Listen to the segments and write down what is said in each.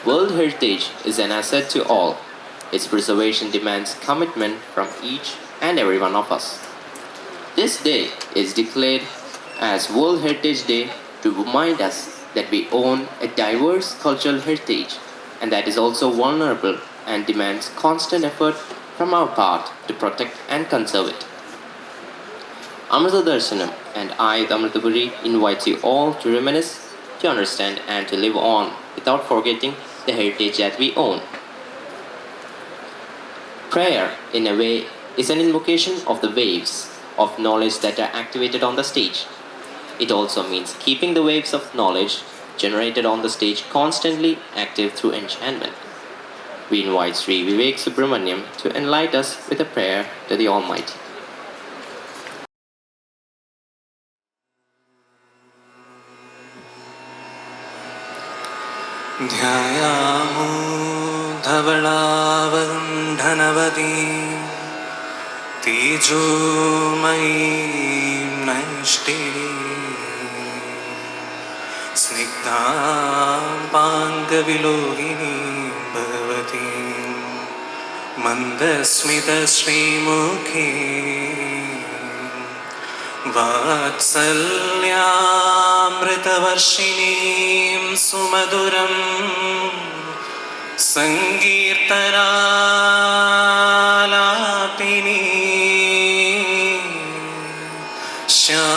World Heritage is an asset to all. Its preservation demands commitment from each and every one of us. This day is declared as World Heritage Day to remind us that we own a diverse cultural heritage and that is also vulnerable and demands constant effort from our part to protect and conserve it. Amrita Darshanam and I, the Amritapuri, invite you all to reminisce, to understand, and to live on without forgetting the heritage that we own. Prayer, in a way, is an invocation of the waves of knowledge that are activated on the stage. It also means keeping the waves of knowledge generated on the stage constantly active through enchantment. We invite Sri Vivek Subramaniam to enlighten us with a prayer to the Almighty. ध्यायामो धवलावरुन्धनवती तेजोमयीं नैष्टिनीं स्निग्धापाङ्गविलोकिनीं भगवतीं मन्दस्मितश्रीमुखीं वात्सल्यामृतवर्षिणीं सुमधुरं सङ्कीर्तनालापिनीं श्यामाङ्गीं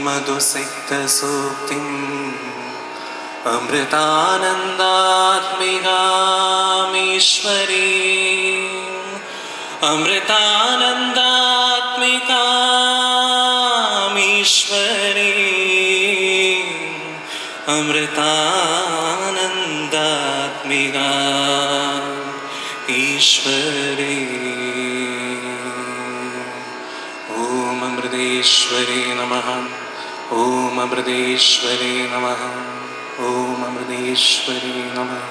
मधुसिक्तसूक्तिम् अमृतानन्दात्मिकामीश्वरीम् अमृतानन्दात्मिकामीश्वरीम् अमृतानन्दात्मिका ईश्वरी ॐ अमृतेश्वरी नमः ॐ अमृतेश्वरी नमः ॐ अमृतेश्वरी नमः.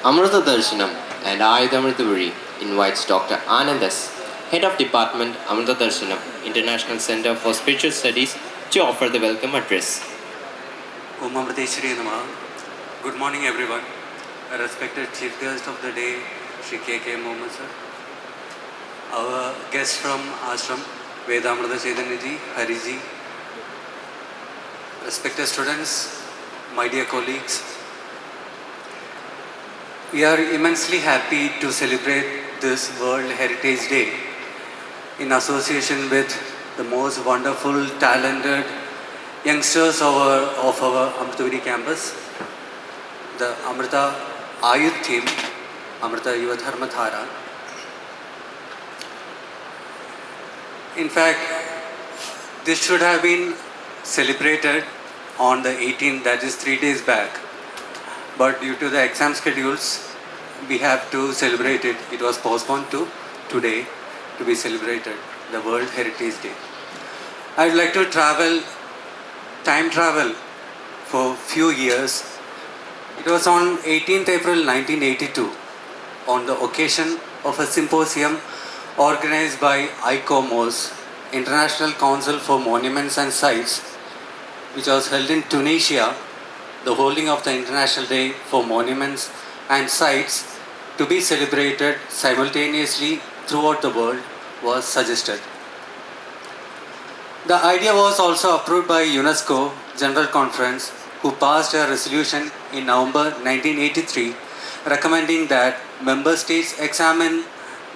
Amrita Darshanam and I, the Amritapuri, invites Dr. Anandas, Head of Department, Amrita Darshanam, International Center for Spiritual Studies, to offer the welcome address. Om Amriteshwari Namaha. Good morning, everyone. A respected chief guest of the day, Mr.K.K. Muhammed sir. Our guests from Ashram, Vedamrita Chaitanya ji, Hari ji. Respected students, my dear colleagues. We are immensely happy to celebrate this World Heritage Day in association with the most wonderful, talented youngsters of our Amritapuri campus, the Amrita Ayuth team, Amrita Yuva Dharmadhara. In fact, this should have been celebrated on the 18th, that is 3 days back. But due to the exam schedules, we have to celebrate it. It was postponed to today to be celebrated, the World Heritage Day. I would like to time travel for few years. It was on 18th April 1982, on the occasion of a symposium organized by ICOMOS, International Council for Monuments and Sites, which was held in Tunisia. The holding of the International Day for Monuments and Sites to be celebrated simultaneously throughout the world was suggested. The idea was also approved by UNESCO General Conference, who passed a resolution in November 1983 recommending that member states examine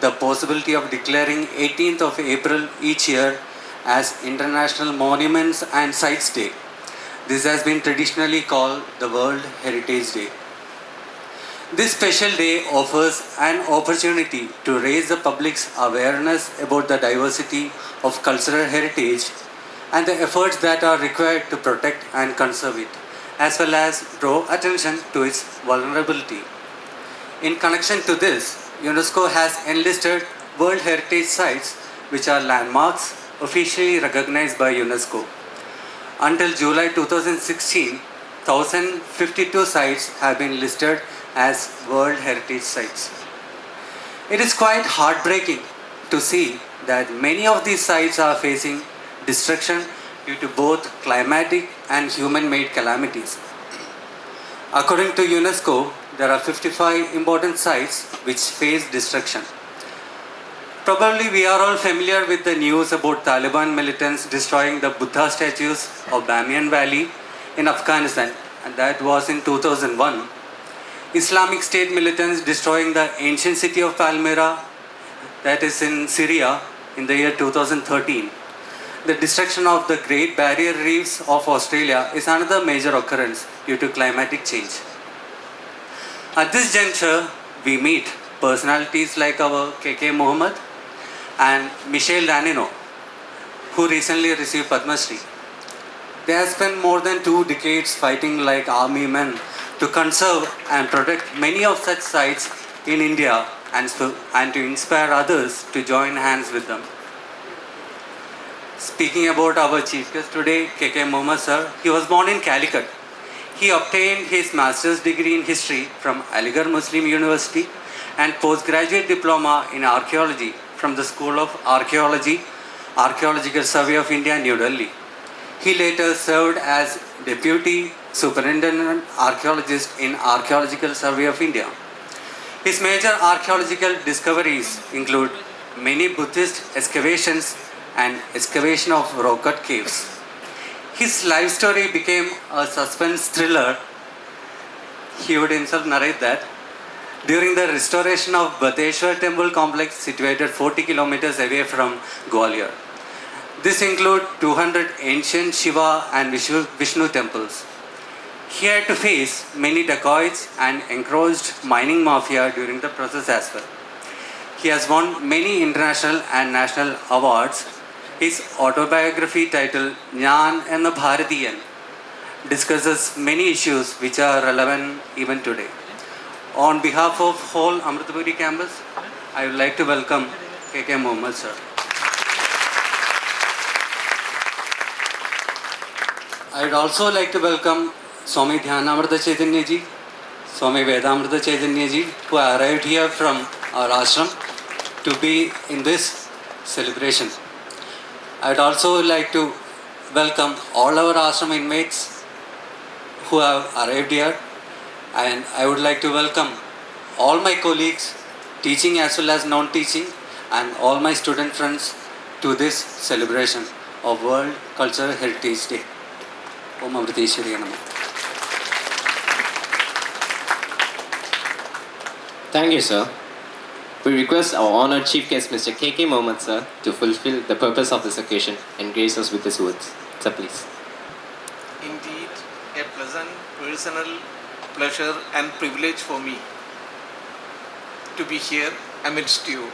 the possibility of declaring 18th of April each year as International Monuments and Sites Day. This has been traditionally called the World Heritage Day. This special day offers an opportunity to raise the public's awareness about the diversity of cultural heritage and the efforts that are required to protect and conserve it, as well as draw attention to its vulnerability. In connection to this, UNESCO has enlisted World Heritage Sites, which are landmarks officially recognized by UNESCO. Until July 2016, 1,052 sites have been listed as World Heritage Sites. It is quite heartbreaking to see that many of these sites are facing destruction due to both climatic and human-made calamities. According to UNESCO, there are 55 important sites which face destruction. Probably we are all familiar with the news about Taliban militants destroying the Buddha statues of Bamiyan Valley in Afghanistan, and that was in 2001. Islamic State militants destroying the ancient city of Palmyra, that is in Syria, in the year 2013. The destruction of the Great Barrier Reefs of Australia is another major occurrence due to climatic change. At this juncture, we meet personalities like our K.K. Muhammed and Michel Danino, who recently received Padma Shri. They have spent more than 2 decades fighting like army men to conserve and protect many of such sites in India and to inspire others to join hands with them. Speaking about our chief guest today, K.K. Mohammed sir, he was born in Calicut. He obtained his master's degree in history from Aligarh Muslim University and postgraduate diploma in archaeology from the School of Archaeology, Archaeological Survey of India, New Delhi. He later served as Deputy Superintendent Archaeologist in Archaeological Survey of India. His major archaeological discoveries include many Buddhist excavations and excavation of rock-cut caves. His life story became a suspense thriller. He would himself narrate that during the restoration of Bateshwar temple complex situated 40 kilometers away from Gwalior. This includes 200 ancient Shiva and Vishnu temples. He had to face many dacoits and encroached mining mafia during the process as well. He has won many international and national awards. His autobiography titled Jnaan and the Bharatiyan discusses many issues which are relevant even today. On behalf of whole Amritapuri campus, I would like to welcome K.K. Mohammed sir. I would also like to welcome Swami Dhyanamrita Chaitanya ji, Swami Vedamrita Chaitanya ji, who arrived here from our ashram to be in this celebration. I would also like to welcome all our ashram inmates who have arrived here, and I would like to welcome all my colleagues, teaching as well as non-teaching, and all my student friends to this celebration of World Cultural Heritage Day. Om Amriteshwari Namaha. Thank you, sir. We request our honored chief guest, Mr. K.K. Mohammed, sir, to fulfill the purpose of this occasion and grace us with his words. Sir, please. Indeed, a pleasant personal pleasure and privilege for me to be here amidst you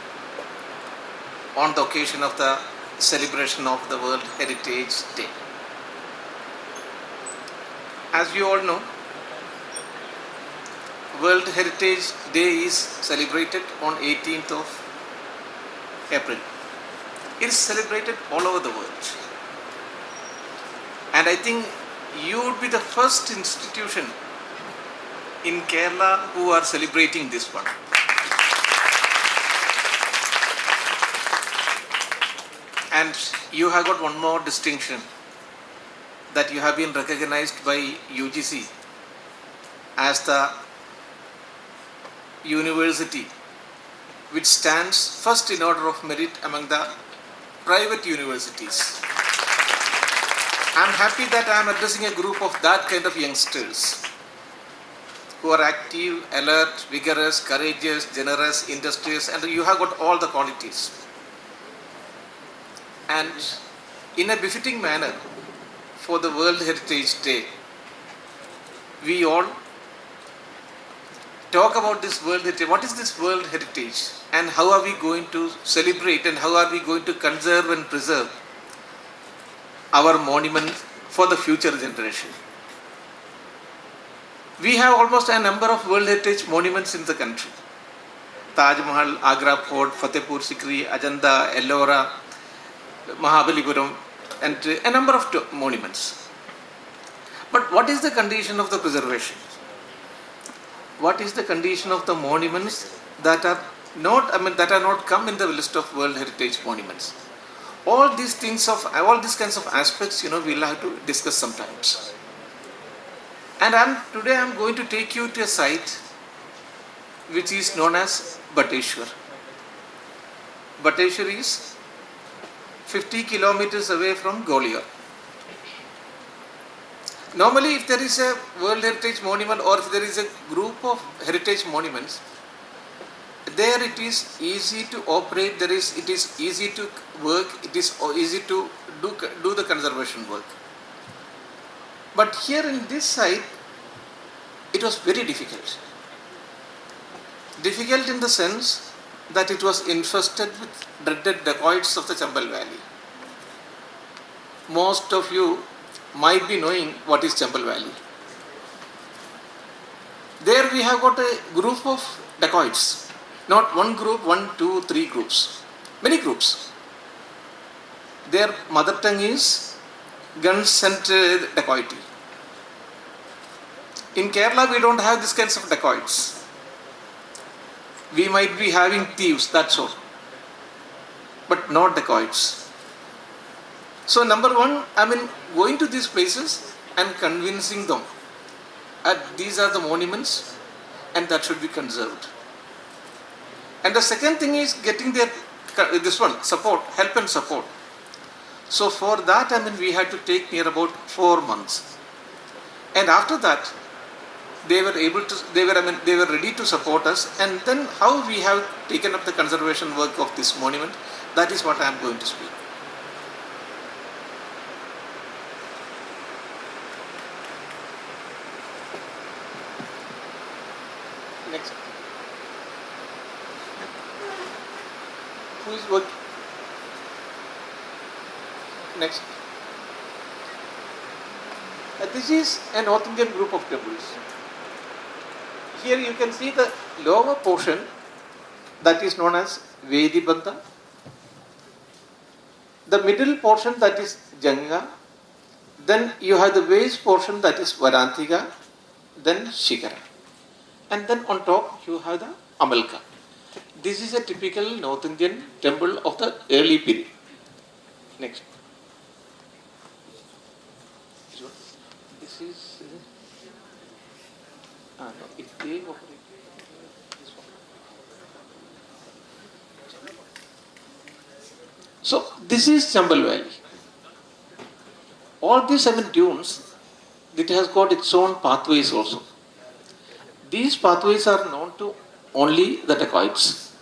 on the occasion of the celebration of the World Heritage Day. As you all know, World Heritage Day is celebrated on 18th of April. It is celebrated all over the world. And I think you would be the first institution in Kerala who are celebrating this one. And you have got one more distinction, that you have been recognized by UGC as the university which stands first in order of merit among the private universities. I am happy that I am addressing a group of that kind of youngsters who are active, alert, vigorous, courageous, generous, industrious, and you have got all the qualities. And in a befitting manner for the World Heritage Day, we all talk about this World Heritage. What is this World Heritage? And how are we going to celebrate and how are we going to conserve and preserve our monument for the future generation? We have almost a number of World Heritage monuments in the country. Taj Mahal, Agra Fort, Fatehpur Sikri, Ajanta, Ellora, Mahabalipuram, and a number of monuments. But what is the condition of the preservation? what is the condition of the monuments that are not come in the list of World Heritage Monuments. All these kinds of aspects, we'll have to discuss sometimes. And today I'm going to take you to a site which is known as Bateshwar. Bateshwar is 50 kilometers away from Gwalior. Normally, if there is a World Heritage Monument or if there is a group of heritage monuments, there it is easy to operate, it is easy to work, it is easy to do the conservation work. But here in this site, it was very difficult. Difficult in the sense that it was infested with dreaded dacoits of the Chambal Valley. Most of you might be knowing what is Chambal Valley. There we have got a group of dacoits. Not one group, 1, 2, 3 groups. Many groups. Their mother tongue is gun-centered dacoity. In Kerala, we don't have this kinds of dacoits. We might be having thieves, that's all. But not dacoits. So number one, going to these places and convincing them that these are the monuments and that should be conserved. And the second thing is getting their support, help and support. So for that, we had to take near about 4 months. And after that, they were ready to support us. And then how we have taken up the conservation work of this monument, that is what I am going to speak. Next. Who is working? Next. This is a North Indian group of temples. Here you can see the lower portion that is known as Vedibandha. The middle portion that is Janga. Then you have the base portion that is Varantiga. Then Shikara. And then on top you have the Amalka. This is a typical North Indian temple of the early period. Next. This is they operate this one. So this is Chambal Valley. All these 7 dunes, it has got its own pathways also. These pathways are known to only the dacoits.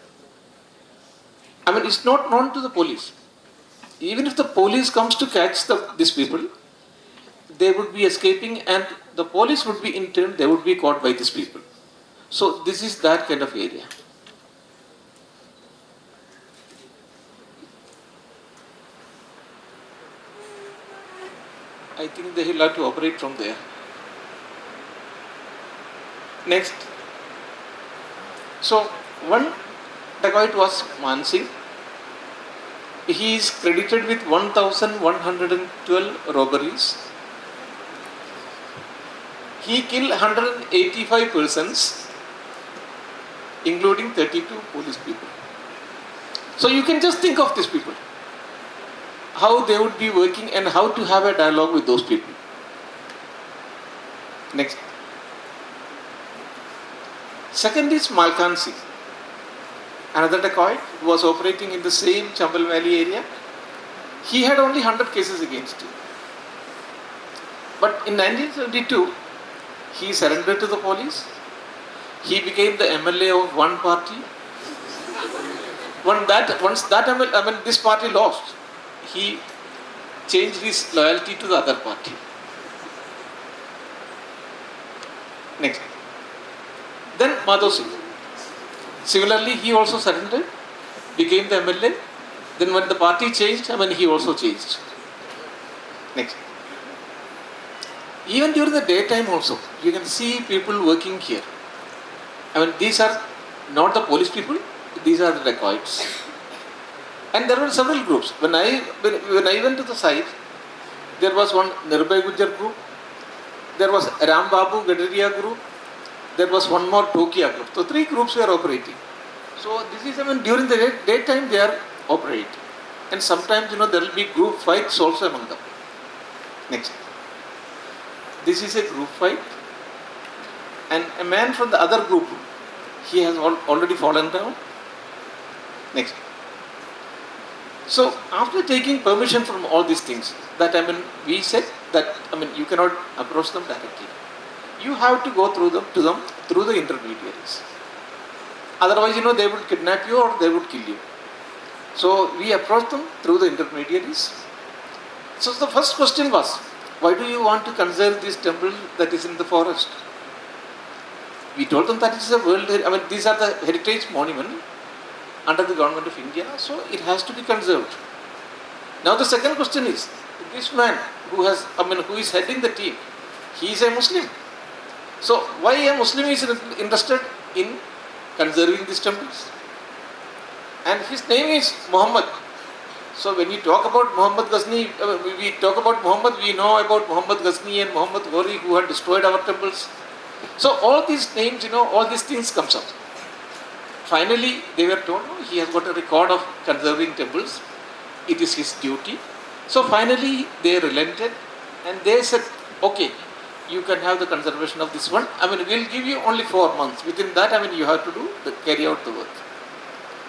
It's not known to the police. Even if the police comes to catch these people, they would be escaping and the police would be in turn, they would be caught by these people. So this is that kind of area. I think they will have to operate from there. Next. So one dacoit was Mansingh. He is credited with 1,112 robberies. He killed 185 persons, including 32 police people. So you can just think of these people, how they would be working and how to have a dialogue with those people. Next. Second is Malkan Singh. Another dacoit who was operating in the same Chambal Valley area. He had only 100 cases against him. But in 1972, he surrendered to the police. He became the MLA of one party. This party lost, he changed his loyalty to the other party. Next. Then Madhav Singh. Similarly, he also surrendered, became the MLA. Then when the party changed, he also changed. Next. Even during the daytime also, you can see people working here. These are not the police people, these are the dacoits. And there were several groups. When I went to the site, there was one Nirbhay Gujjar group, there was Ram Babu Gadaria group, there was one more Tokia group. So 3 groups were operating. So this is, I mean, during the daytime they are operating. And sometimes, you know, there will be group fights also among them. Next. This is a group fight. And a man from the other group, he has already fallen down. Next. So after taking permission from all these things, that I mean, we said that, I mean, you cannot approach them directly. You have to go through them through the intermediaries. Otherwise, you know, they would kidnap you or they would kill you. So we approached them through the intermediaries. So the first question was, why do you want to conserve this temple that is in the forest? We told them that it is a world, I mean, these are the heritage monument under the government of India, so it has to be conserved. Now the second question is, this man who is heading the team, he is a Muslim. So why a Muslim is interested in conserving these temples? And his name is Muhammad. So when we talk about Muhammad Ghazni, we talk about Muhammad, we know about Muhammad Ghazni and Muhammad Ghori who had destroyed our temples. So all these names, you know, all these things comes up. Finally, they were told, no, he has got a record of conserving temples. It is his duty. So finally, they relented and they said, okay, you can have the conservation of this one. I mean, we'll give you only 4 months. Within that, I mean, you have to carry out the work.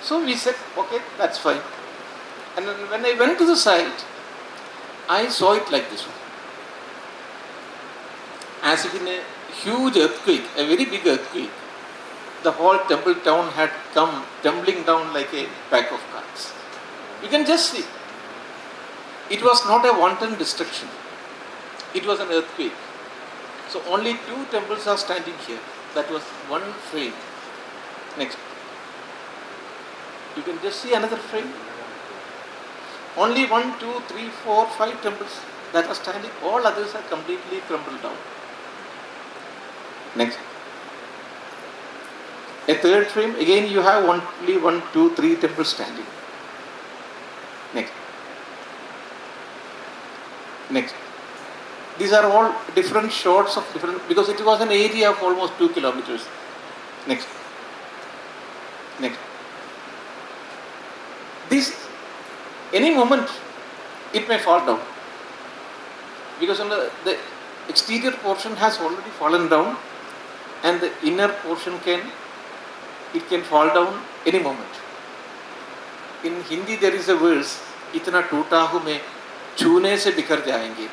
So we said, okay, that's fine. And then when I went to the site, I saw it like this one. As if in a huge earthquake, a very big earthquake, the whole temple town had come tumbling down like a pack of cards. You can just see. It was not a wanton destruction. It was an earthquake. So only 2 temples are standing here. That was one frame. Next. You can just see another frame. Only 1, 2, 3, 4, 5 temples that are standing. All others are completely crumbled down. Next. A third frame, again you have only 1, 2, 3 temples standing. Next. Next. These are all different shots of different, because it was an area of almost 2 kilometers. Next. Next. This, any moment, it may fall down. Because the exterior portion has already fallen down and the inner portion can fall down any moment. In Hindi there is a verse, "Itna toota hu main, chune se bikhar jayenge."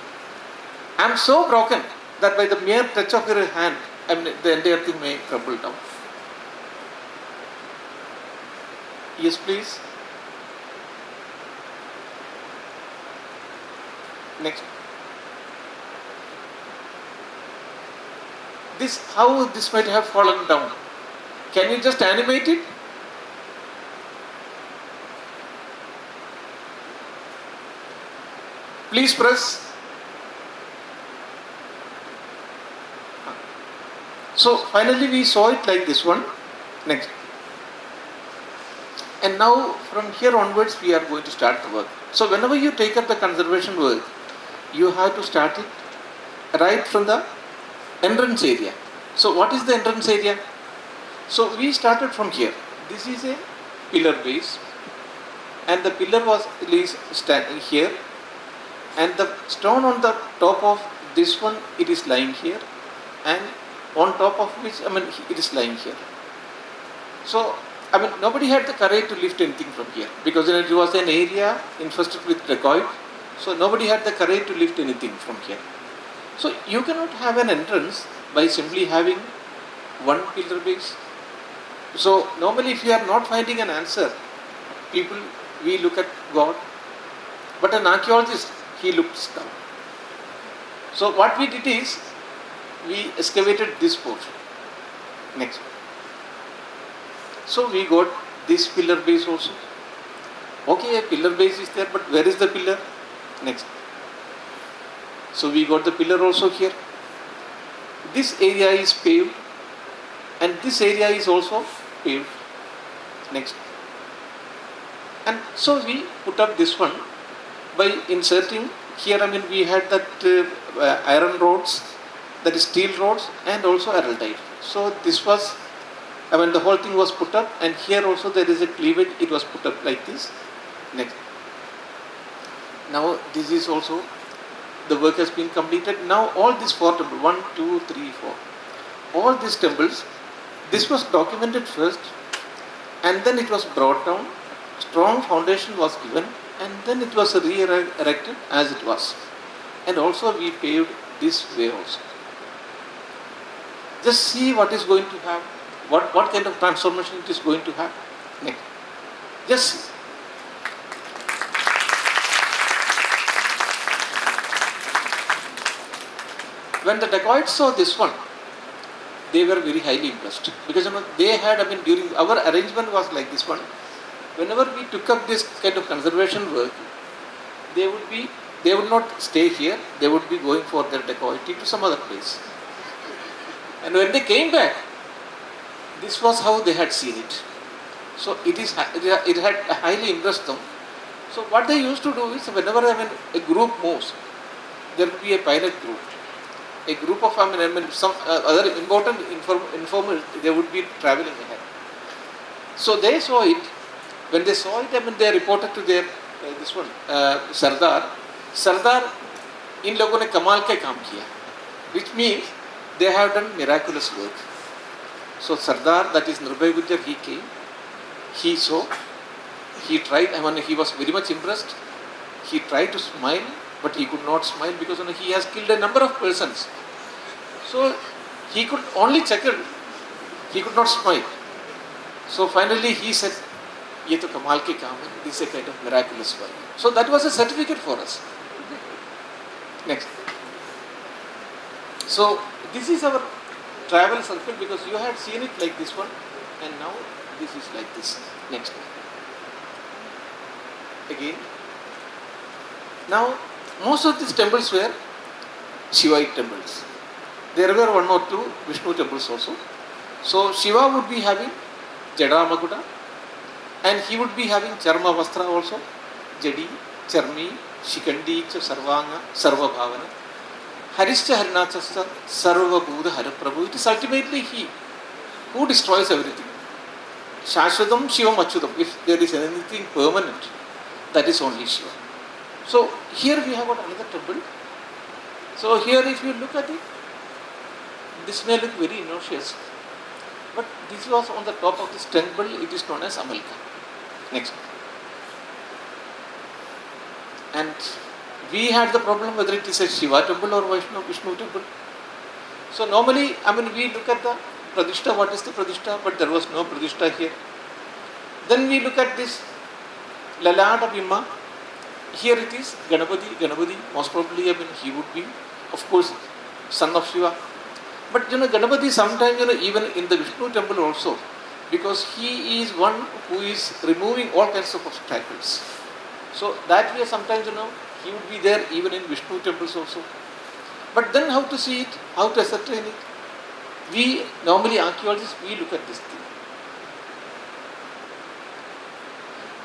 I am so broken that by the mere touch of your hand, I mean, the entire thing may crumble down. Yes, please. Next. How this might have fallen down? Can you just animate it? Please press. So finally we saw it like this one. Next. And now from here onwards we are going to start the work. So whenever you take up the conservation work, you have to start it right from the entrance area. So what is the entrance area? So we started from here. This is a pillar base and the pillar was standing here and the stone on the top of this one, it is lying here, and on top of which, I mean, it is lying here. So, I mean, nobody had the courage to lift anything from here because it was an area infested with dacoit. So nobody had the courage to lift anything from here. So you cannot have an entrance by simply having one pillar base. So normally if you are not finding an answer, we look at God. But an archaeologist, he looks down. So what we did is, we excavated this portion. Next. So we got this pillar base also. Okay, a pillar base is there, but where is the pillar? Next. So we got the pillar also here. This area is paved and this area is also paved. Next. And so we put up this one by inserting here. I mean, we had that iron rods, that is steel rods, and also araldite rods. So this was, the whole thing was put up, and here also there is a cleavage, it was put up like this. Next. Now this is also, the work has been completed. Now all these 4 temples, 1, 2, 3, 4, all these temples, this was documented first, and then it was brought down, strong foundation was given, and then it was re-erected as it was. And also we paved this way also. Just see what is going to have, what kind of transformation it is going to have. Next. Just see. When the Dacoits saw this one, they were very highly impressed, because they had, during our arrangement was like this one. Whenever we took up this kind of conservation work, they would not stay here, they would be going for their dacoity to some other place. And when they came back, this was how they had seen it. So it had highly impressed them. So what they used to do is, whenever a group moves, there will be a pilot group. A group of some other important informers, they would be traveling ahead. So they saw it. When they saw it, they reported to their Sardar. Sardar, इन लोगों ने कमाल के काम किया, which means they have done miraculous work. So Sardar, that is Nirbhay Gujjar, he came, he saw, he tried. He was very much impressed. He tried to smile, but he could not smile because he has killed a number of persons. So he could only chuckle, he could not smile. So finally he said, "ये तो कमाल के काम है, this is a kind of miraculous work." So that was a certificate for us. Next. So this is our travel circle, because you had seen it like this one, and now this is like this. Next. Again. Now most of these temples were Shivaite temples. There were 1 or 2 Vishnu temples also. So Shiva would be having Jada Makuta, and he would be having Charma Vastra also, Jadi, Charmi, Shikandi, Sarvanga, Sarva Bhavana. Harischa Harinachasta, Sarva Buddha Haraprabhu. It is ultimately he who destroys everything. Shashwadam Shivam Achudam. If there is anything permanent, that is only Shiva. So here we have got another temple. So here if you look at it, this may look very innocuous, but this was on the top of this temple. It is known as Amalka. Next. And we had the problem whether it is a Shiva temple or Vishnu temple. So normally, we look at the Pradishta, what is the Pradishta, but there was no Pradishta here. Then we look at this Lalata Bimma. Here it is Ganapati, most probably he would be, of course, son of Shiva. But Ganapati sometimes, even in the Vishnu temple also, because he is one who is removing all kinds of obstacles. So that way sometimes, he would be there even in Vishnu temples also. But then how to see it, how to ascertain it? We, normally archaeologists, we look at this thing.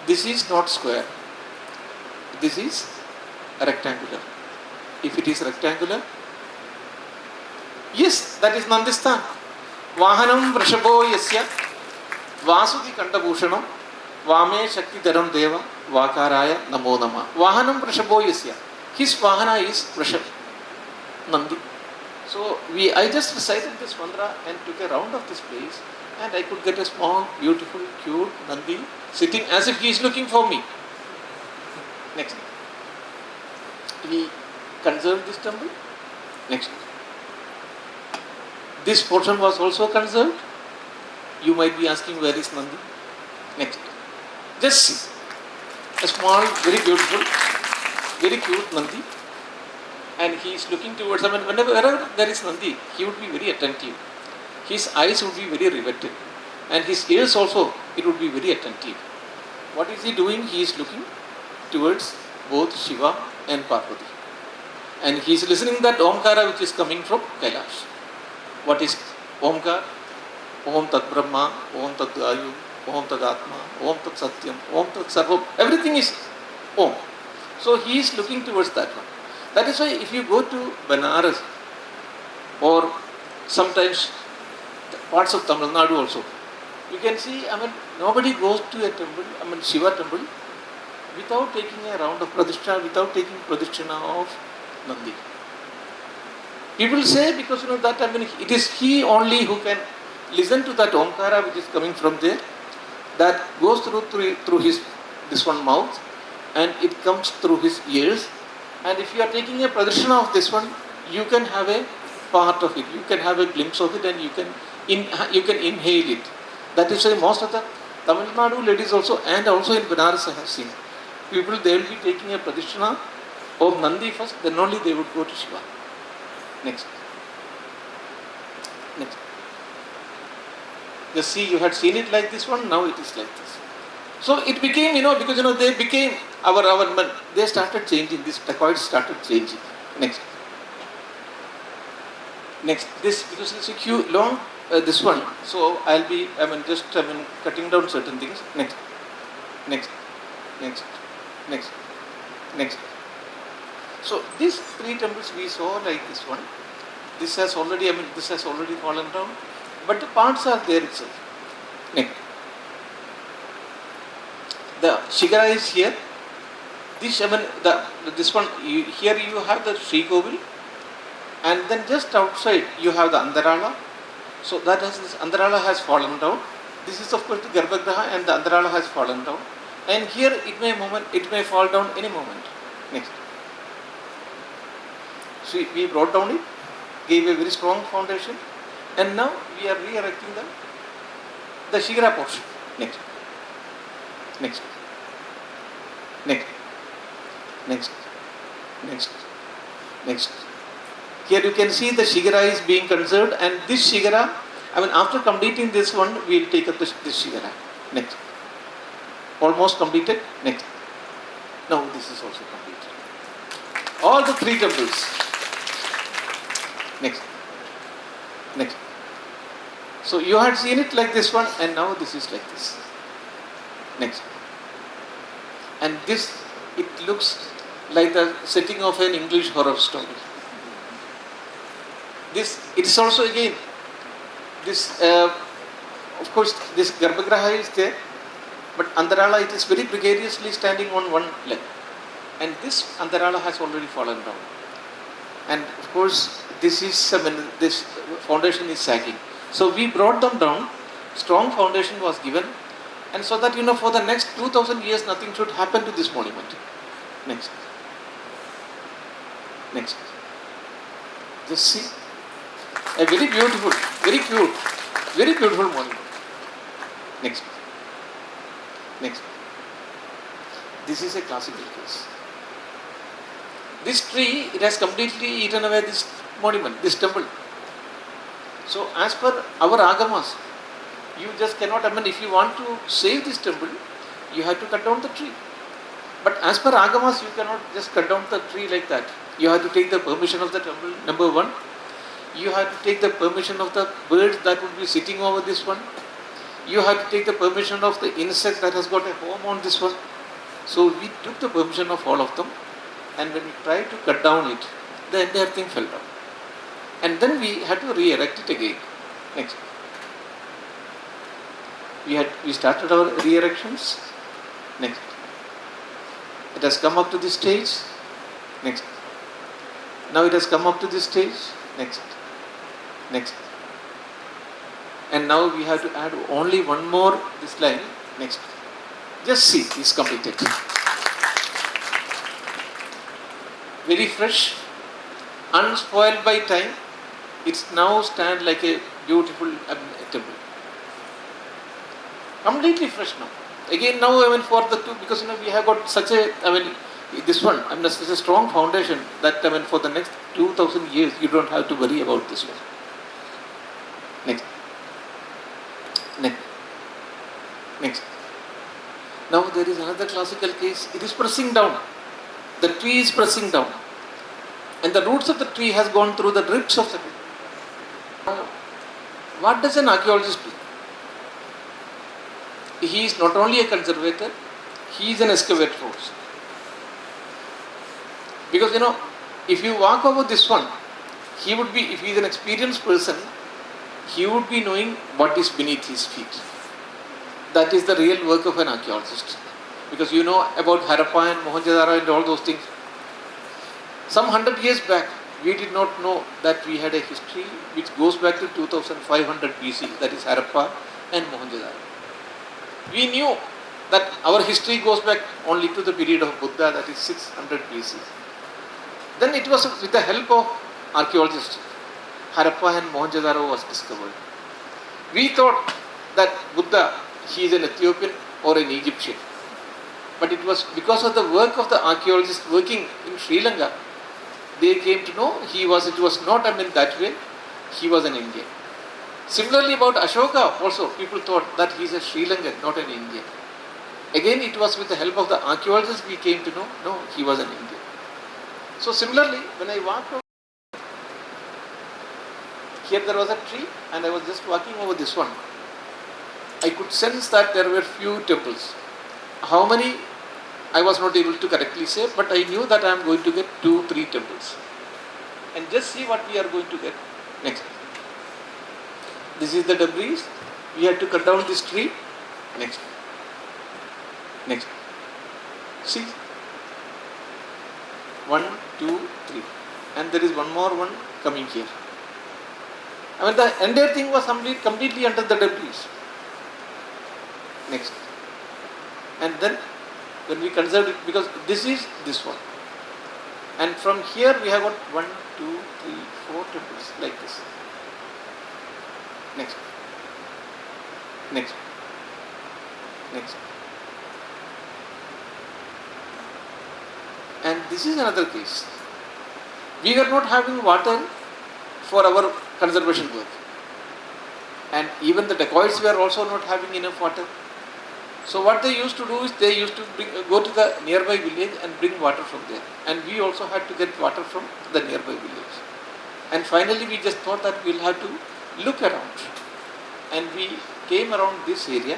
This is not square. This is rectangular. If it is rectangular, yes, that is Nandistan. Vahanam Vrashabho Yasya Vasuki Kantabhushanam Vame Shaktidaram Deva Vakaraya Namo Nama. Vahanam Vrashabho Yasya. His Vahana is Vrashab, Nandi. So I just recited this mantra and took a round of this place, and I could get a small, beautiful, cute Nandi sitting as if he is looking for me. Next. We conserved this temple. Next. This portion was also conserved. You might be asking, where is Nandi? Next. Just see. A small, very beautiful, very cute Nandi. And he is looking towards, wherever there is Nandi, he would be very attentive. His eyes would be very riveted. And his ears also, it would be very attentive. What is he doing? He is looking towards both Shiva and Parvati. And he is listening that Omkara which is coming from Kailash. What is Omkar? Om Tat Brahma, Om Tat Ayu, Om Tat Atma, Om Tat Satyam, Om Tat Sarvam. Everything is Om. So he is looking towards that one. That is why if you go to Banaras, or sometimes parts of Tamil Nadu also. You can see, nobody goes to a temple, Shiva temple, without taking a round of pradishna, without taking pradishna of Nandi. People say because that it is he only who can listen to that Omkara which is coming from there, that goes through his this one mouth, and it comes through his ears. And if you are taking a pradishna of this one, you can have a part of it, you can have a glimpse of it, and you can inhale it. That is why most of the Tamil Nadu ladies also, and also in Benares I have seen, people, they will be taking a pradishna of Nandi first, then only they would go to Shiva. Next. Just see, you had seen it like this one, now it is like this. So it became, because they became our men, they started changing, this Dacoits started changing. Next. This, because it's a huge, long, this one, so I'll be, cutting down certain things. Next. So these three temples we saw like this one. This has already, fallen down, but the parts are there itself. Next. The Shigara is here. This, this one, here you have the Sri Kovil, and then just outside you have the Andarala. So that has, this Andarala has fallen down. This is of course the Garbhagriha, and the Andarala has fallen down. And here it may fall down any moment. Next. So we brought down it, gave a very strong foundation, and now we are re-erecting the Shigara portion. Next. Here you can see the Shigara is being conserved, and this Shigara, after completing this one, we will take up this Shigara. Next. Almost completed. Next. Now this is also completed. All the three temples. Next. So you had seen it like this one, and now this is like this. Next. And this, it looks like the setting of an English horror story. This, it is also again, this, of course, this Garbhagriha is there, but Andarala, it is very precariously standing on one leg. And this Andarala has already fallen down. And of course, this is, this foundation is sagging. So we brought them down, strong foundation was given, and so that, for the next 2000 years, nothing should happen to this monument. Next. Just see. A very beautiful, very cute, very beautiful monument. Next. This is a classical case. This tree, it has completely eaten away this monument, this temple. So as per our agamas, you just cannot, if you want to save this temple, you have to cut down the tree. But as per agamas, you cannot just cut down the tree like that. You have to take the permission of the temple, number one. You have to take the permission of the birds that would be sitting over this one. You have to take the permission of the insect that has got a home on this one. So we took the permission of all of them, and when we tried to cut down it, the entire thing fell down. And then we had to re-erect it again. Next. We started our re-erections. Next. It has come up to this stage. Next. Now it has come up to this stage. Next. And now we have to add only one more this line. Next. Just see, it's completed. Very fresh, unspoiled by time. It's now stand like a beautiful temple. Completely fresh now. Again now, for the two, because we have got such a, this one, such a strong foundation that for the next 2000 years you don't have to worry about this one. Next. Now there is another classical case. It is pressing down. The tree is pressing down, and the roots of the tree has gone through the ribs of the tree. Now, what does an archaeologist do? He is not only a conservator, he is an excavator also. Because if you walk over this one, he would be, if he is an experienced person, he would be knowing what is beneath his feet. That is the real work of an archaeologist. Because you know about Harappa and Mohenjo-daro and all those things. Some 100 years back, we did not know that we had a history which goes back to 2500 BC, that is Harappa and Mohenjo-daro. We knew that our history goes back only to the period of Buddha, that is 600 BC. Then it was with the help of archaeologists, Harappa and Mohenjo-daro was discovered. We thought that Buddha, he is an Ethiopian or an Egyptian. But it was because of the work of the archaeologists working in Sri Lanka, they came to know it was not that way, he was an Indian. Similarly about Ashoka also, people thought that he is a Sri Lankan, not an Indian. Again, it was with the help of the archaeologists we came to know, no, he was an Indian. So similarly, when I walked over, here there was a tree and I was just walking over this one. I could sense that there were few temples. How many, I was not able to correctly say, but I knew that I am going to get 2-3 temples. And just see what we are going to get next. This is the debris. We had to cut down this tree. Next. Next. See. 1, 2, 3. And there is one more one coming here. I mean, the entire thing was completely under the debris. Next. And then when we conserved it, because this is this one. And from here we have got 1, 2, 3, 4 temples like this. Next. Next. Next. And this is another case. We were not having water for our conservation work. And even the Dacoits were also not having enough water. So what they used to do is they used to go to the nearby village and bring water from there. And we also had to get water from the nearby village. And finally we just thought that we'll have to look around. And we came around this area.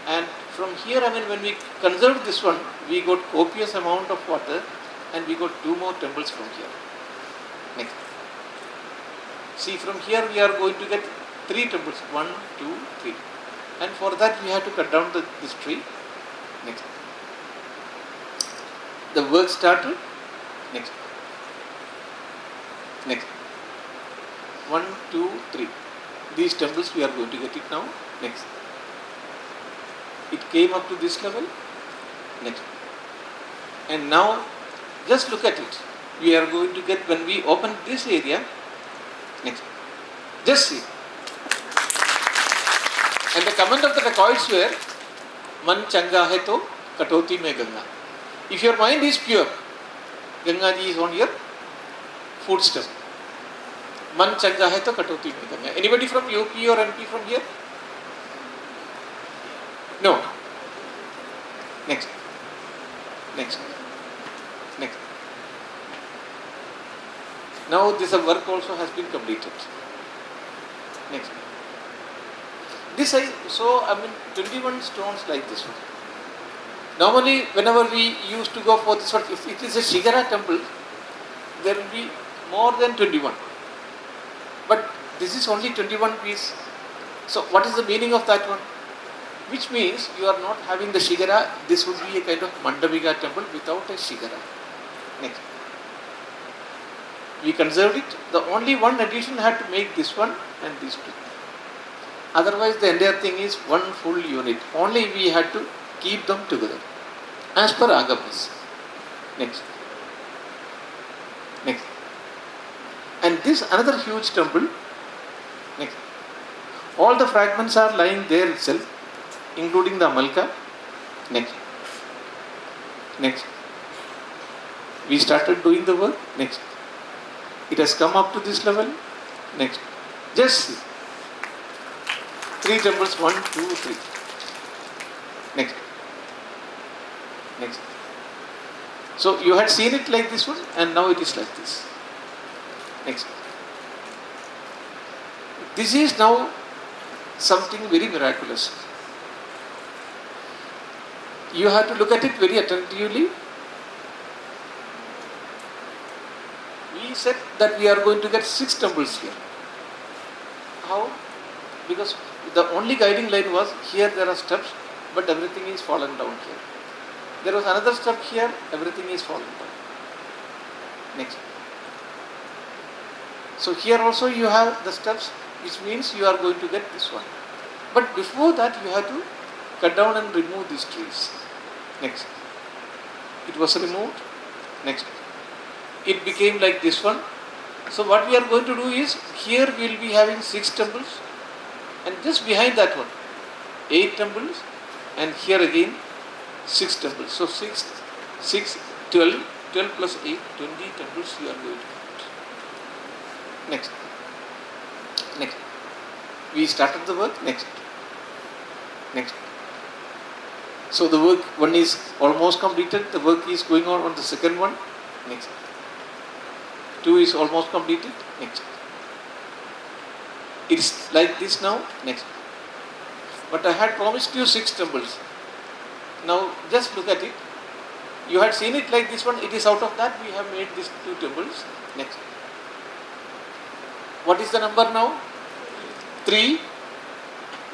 And from here, I mean, when we conserved this one, we got copious amount of water and we got 2 more temples from here. Next. See, from here we are going to get 3 temples. 1, 2, 3. And for that we have to cut down this tree. Next. The work started. Next. Next. 1, 2, 3. These temples we are going to get it now. Next. It came up to this level. Next. And now just look at it. We are going to get, when we open this area. Next. Just see. And the comment of the Dacoits were, Man changa hai to katoti mein Ganga. If your mind is pure, Ganga ji is on your footstep. Man changa hai to katoti mein Ganga. Anybody from UP or MP from here? No. Next. Next. Next. Now this work also has been completed. Next. This I saw, 21 stones like this one. Normally, whenever we used to go for this one, if it is a Shigara temple, there will be more than 21. But this is only 21 piece. So what is the meaning of that one? Which means you are not having the Shigara, this would be a kind of Mandavika temple without a Shigara. Next. We conserved it. The only one addition had to make this one and these 2. Otherwise the entire thing is one full unit. Only we had to keep them together. As per Agamas. Next. Next. And this another huge temple. Next. All the fragments are lying there itself, including the Amalka. Next. Next. We started doing the work. Next. It has come up to this level. Next. Just see. 3 temples, 1, 2, 3. Next. Next. So you had seen it like this one and now it is like this. Next. This is now something very miraculous. You have to look at it very attentively. We said that we are going to get 6 temples here. how? Because the only guiding line was here there are steps, but everything is fallen down here. There was another step here, everything is fallen down. Next. So here also you have the steps, which means you are going to get this one. But before that you have to cut down and remove these trees. Next. It was removed. Next. It became like this one. So what we are going to do is, here we will be having 6 temples, and just behind that one 8 temples, and here again 6 temples. So 6, 12 plus 8, 20 temples you are going to get. Next. Next. We started the work. Next. Next. So the work one is almost completed. The work is going on the second one. Next. 2 is almost completed. Next. It's like this now. Next. But I had promised you 6 temples. Now just look at it. You had seen it like this one. It is out of that we have made these 2 temples. Next. What is the number now? 3.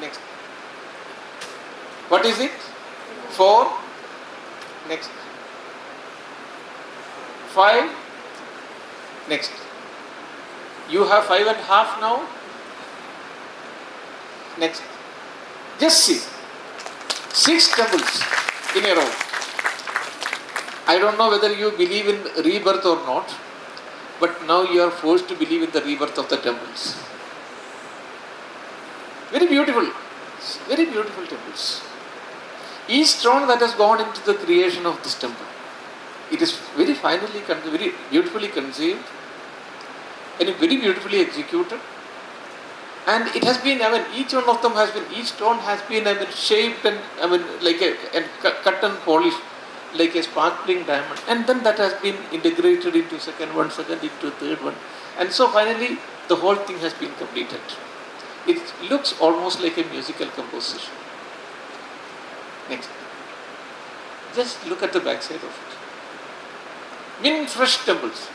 Next. What is it? 4. Next. 5. Next. You have 5.5 now. Next. Just see. 6 temples in a row. I don't know whether you believe in rebirth or not, but now you are forced to believe in the rebirth of the temples. Very beautiful. Very beautiful temples. Each stone that has gone into the creation of this temple, it is very finely, very beautifully conceived, and very beautifully executed. And it has been, each one of them has been, each stone has been, shaped and, like and cut and polished like a sparkling diamond. And then that has been integrated into second into third one. And so finally, the whole thing has been completed. It looks almost like a musical composition. Next. Just look at the backside of it. Meaning fresh temples.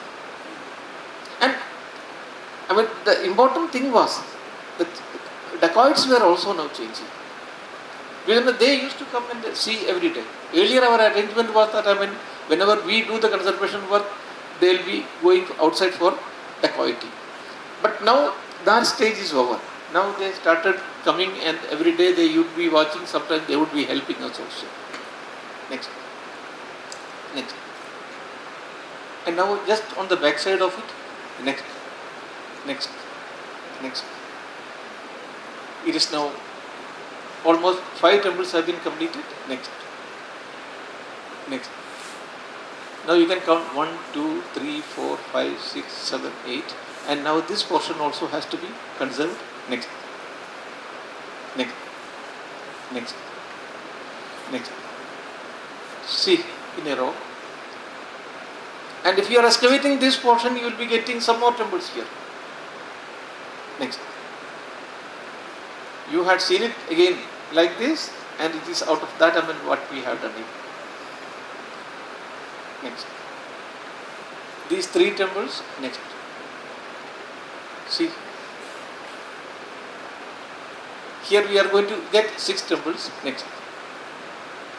And the important thing was that Dacoits were also now changing. Because they used to come and see every day. Earlier our arrangement was that whenever we do the conservation work, they will be going outside for dacoiting. But now that stage is over. Now they started coming, and every day they would be watching, sometimes they would be helping us also. Next. Next. And now just on the back side of it, next. Next. Next. It is now almost 5 temples have been completed. Next. Next. Now you can count 1, 2, 3, 4, 5, 6, 7, 8. And now this portion also has to be conserved. Next. Next. Next. Next. See, in a row. And if you are excavating this portion, you will be getting some more temples here. Next. You had seen it again like this, and it is out of that what we have done here. Next. These 3 temples. Next. See. Here we are going to get 6 temples. Next.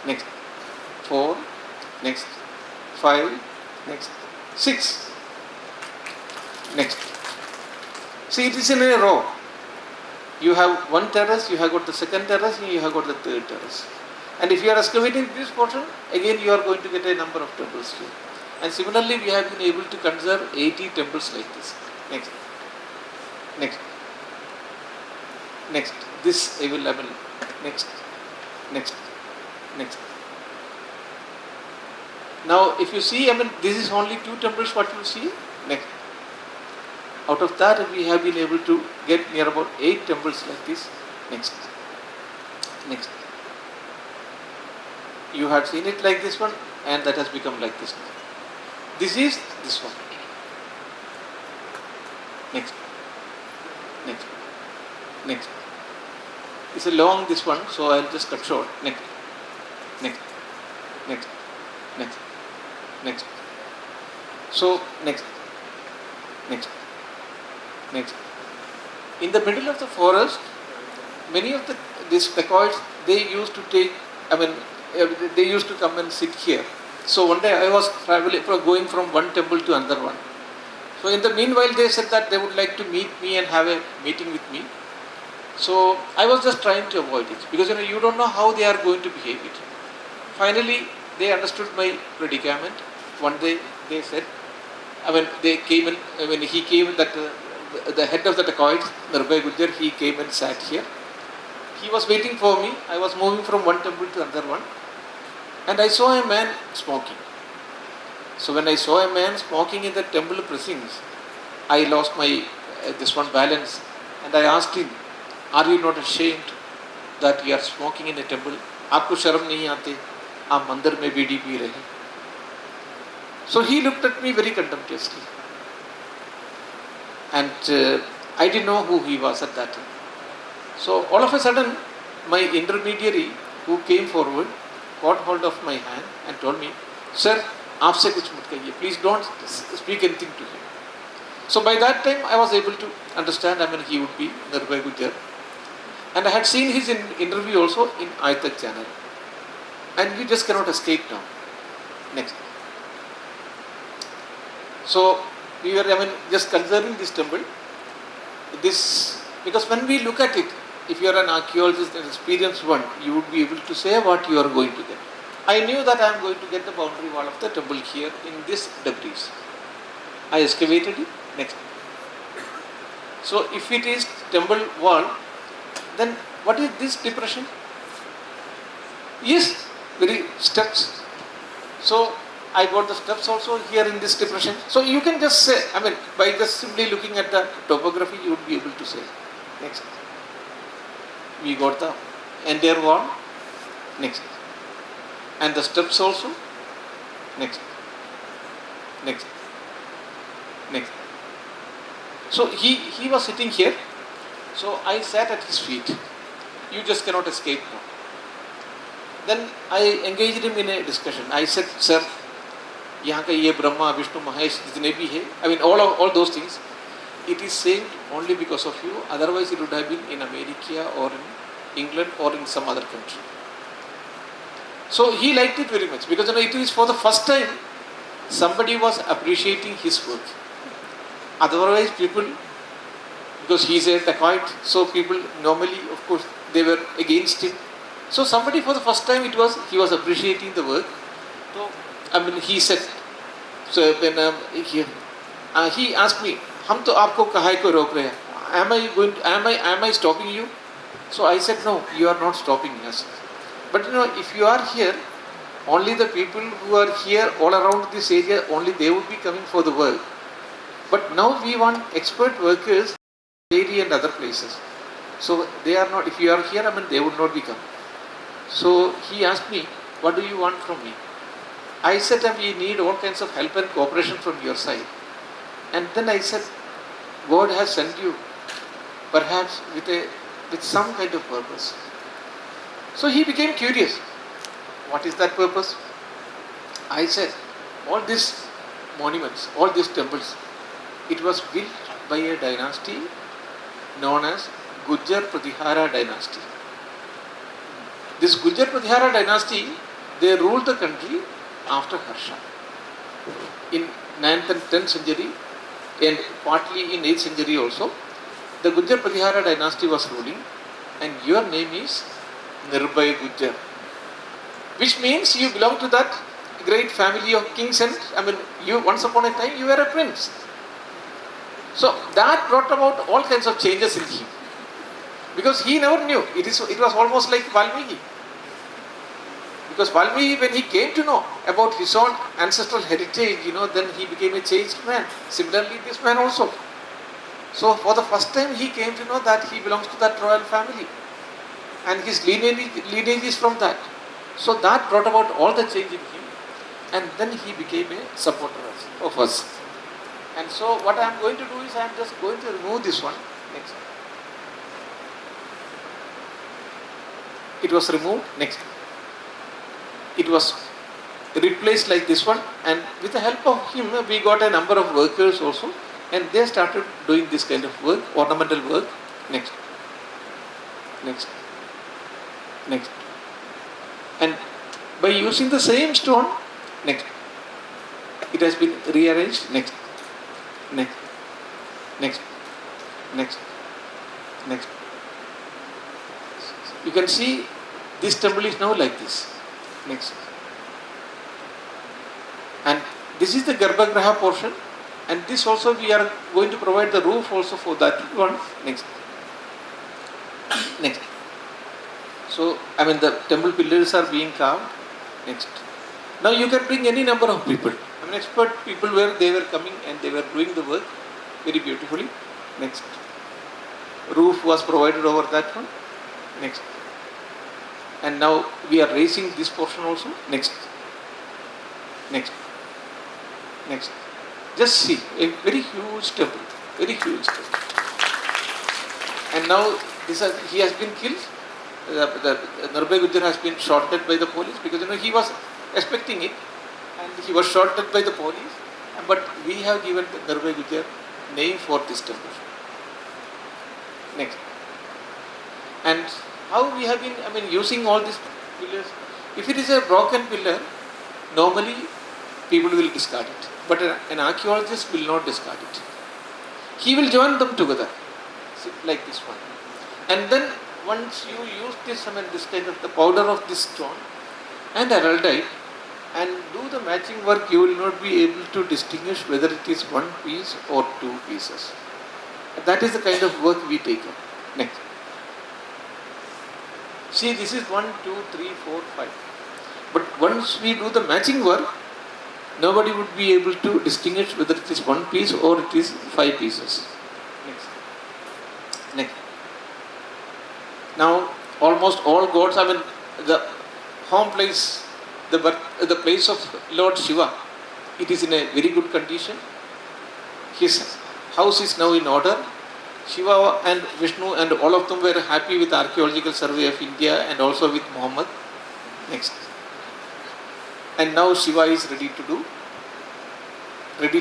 Next. 4. Next. 5. Next. 6. Next. See, it is in a row. You have one terrace, you have got the second terrace, and you have got the third terrace. And if you are excavating this portion, again you are going to get a number of temples here. And similarly, we have been able to conserve 80 temples like this. Next. Next. Next. This I will next. Next. Next. Now, if you see, this is only 2 temples what you see. Next. Out of that, we have been able to get near about 8 temples like this. Next. Next. You had seen it like this one, and that has become like this now. This is this one. Next. Next. Next. It's a long this one, so I'll just cut short. Next. Next. Next. Next. Next. So, next. Next. Next. In the middle of the forest, many of these dacoits, they used to take, they used to come and sit here. So one day I was going from one temple to another one. So in the meanwhile, they said that they would like to meet me and have a meeting with me. So I was just trying to avoid it because you don't know how they are going to behave it. Finally, they understood my predicament. One day they said, they came in, when he came, that the head of the dacoits, Nirbhay Gujjar, he came and sat here. He was waiting for me. I was moving from one temple to another one. And I saw a man smoking. So when I saw a man smoking in the temple precincts, I lost my balance, and I asked him, "Are you not ashamed that you are smoking in a temple? Aapko sharam nahi aate? Aap mandir mein bidi pee rahe." So he looked at me very contemptuously, and I didn't know who he was at that time. So all of a sudden, my intermediary who came forward caught hold of my hand and told me, "Sir, aapse kuch mat kahiye. Please don't speak anything to him." So by that time, I was able to understand, he would be Nirbhay Gujjar. And I had seen his interview also in iTech channel. And you just cannot escape now. Next. So we were, just conserving this temple. Because when we look at it, if you are an archaeologist, an experienced one, you would be able to say what you are going to get. I knew that I am going to get the boundary wall of the temple here in this debris. I excavated it. Next. So if it is temple wall, then what is this depression? Yes, very steps. So I got the steps also here in this depression. So you can just say, by just simply looking at the topography, you would be able to say. Next. We got the entire wall. Next. And the steps also. Next. Next. Next. So he was sitting here. So I sat at his feet. You just cannot escape now. Then I engaged him in a discussion. I said, "Sir, यहाँ का ये ब्रह्मा विष्णु महेश जितने भी है, all those things, it is saved only because of you. Otherwise, it would have been in America or in England or in some other country." So he liked it very much because it is for the first time somebody was appreciating his work. Otherwise, people, because he is a dacoit, so people normally, of course, they were against him. So somebody for the first time he was appreciating the work. So he said, so when he asked me, "हम तो आपको काहे को रोक रहे हैं? Am I stopping you?" So I said, "No, you are not stopping us. But if you are here, only the people who are here all around this area, only they would be coming for the work. But now we want expert workers in area and other places. So they are not, if you are here, they would not be coming." So he asked me, "What do you want from me?" I said, "We need all kinds of help and cooperation from your side." And then I said, "God has sent you perhaps with some kind of purpose." So he became curious. What is that purpose? I said, all these monuments, all these temples, it was built by a dynasty known as Gujjar Pratihara dynasty. This Gujjar Pratihara dynasty, they ruled the country after Harsha. In 9th and 10th century and partly in 8th century also, the Gujjar Pratihara dynasty was ruling, and your name is Nirbhay Gujjar, which means you belong to that great family of kings, and you once upon a time you were a prince. So that brought about all kinds of changes in him, because he never knew. It was almost like Valmiki. Because Valmiki, when he came to know about his own ancestral heritage, then he became a changed man. Similarly, this man also. So for the first time, he came to know that he belongs to that royal family, and his lineage is from that. So that brought about all the change in him, and then he became a supporter of us. And so what I am going to do is I am just going to remove this one. Next. It was removed. Next. It was replaced like this one, and with the help of him, we got a number of workers also, and they started doing this kind of work, ornamental work. next, next, next. And by using the same stone, next, it has been rearranged, next, next, next, next, next. You can see this temple is now like this, next. And this is the Garbhagriha portion, and this also we are going to provide the roof also for that one, next, next. So, the temple pillars are being carved, next. Now you can bring any number of people. Expert people they were coming and they were doing the work very beautifully, next. Roof was provided over that one, next. And now we are raising this portion also, next, next, next. Just see, a very huge temple, very huge temple. And now he has been killed. The Narbe Gujjar has been shot dead by the police because he was expecting it and he was shot dead by the police. But we have given the Narbe Gujjar name for this temple. Next. And how we have been using all these pillars. If it is a broken pillar, normally people will discard it. But an archaeologist will not discard it. He will join them together, like this one. And then once you use this, this kind of the powder of this stone and araldite and do the matching work, you will not be able to distinguish whether it is one piece or two pieces. That is the kind of work we take up. Next. See, this is 1, 2, 3, 4, 5. But once we do the matching work, nobody would be able to distinguish whether it is one piece or it is 5 pieces. Next. Next. Now, almost all gods, the home place, the place of Lord Shiva, it is in a very good condition. His house is now in order. Shiva and Vishnu and all of them were happy with Archaeological Survey of India and also with Muhammed. Next. And now Shiva is ready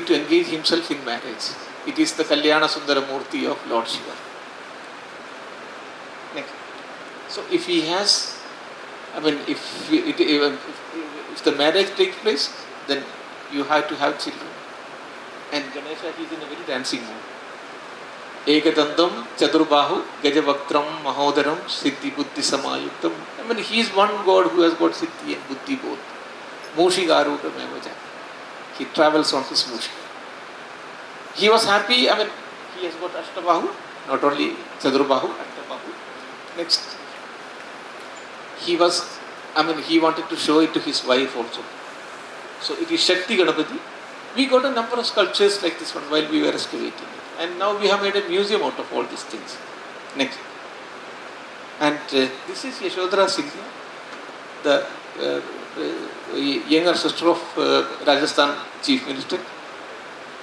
to engage himself in marriage. It is the Kalyana Sundara Murti of Lord Shiva. Next. So if he has, if the marriage takes place, then you have to have children. And Ganesha is in a very dancing mood. Ekadandam, Chadurbahu, Gajavaktram, Mahodaram, Siddhi Buddhi Samayuktam. He is one God who has got Siddhi and Buddhi both. Mushi Garuda Mevaja. He travels on his Mushi. He was happy, he has got Ashtabahu, not only Chadurbahu, Ashtabahu. Next. He wanted to show it to his wife also. So it is Shakti Ganapati. We got a number of sculptures like this one while we were excavating it. And now we have made a museum out of all these things. Next. And this is Yashodhara Singh, the younger sister of Rajasthan Chief Minister.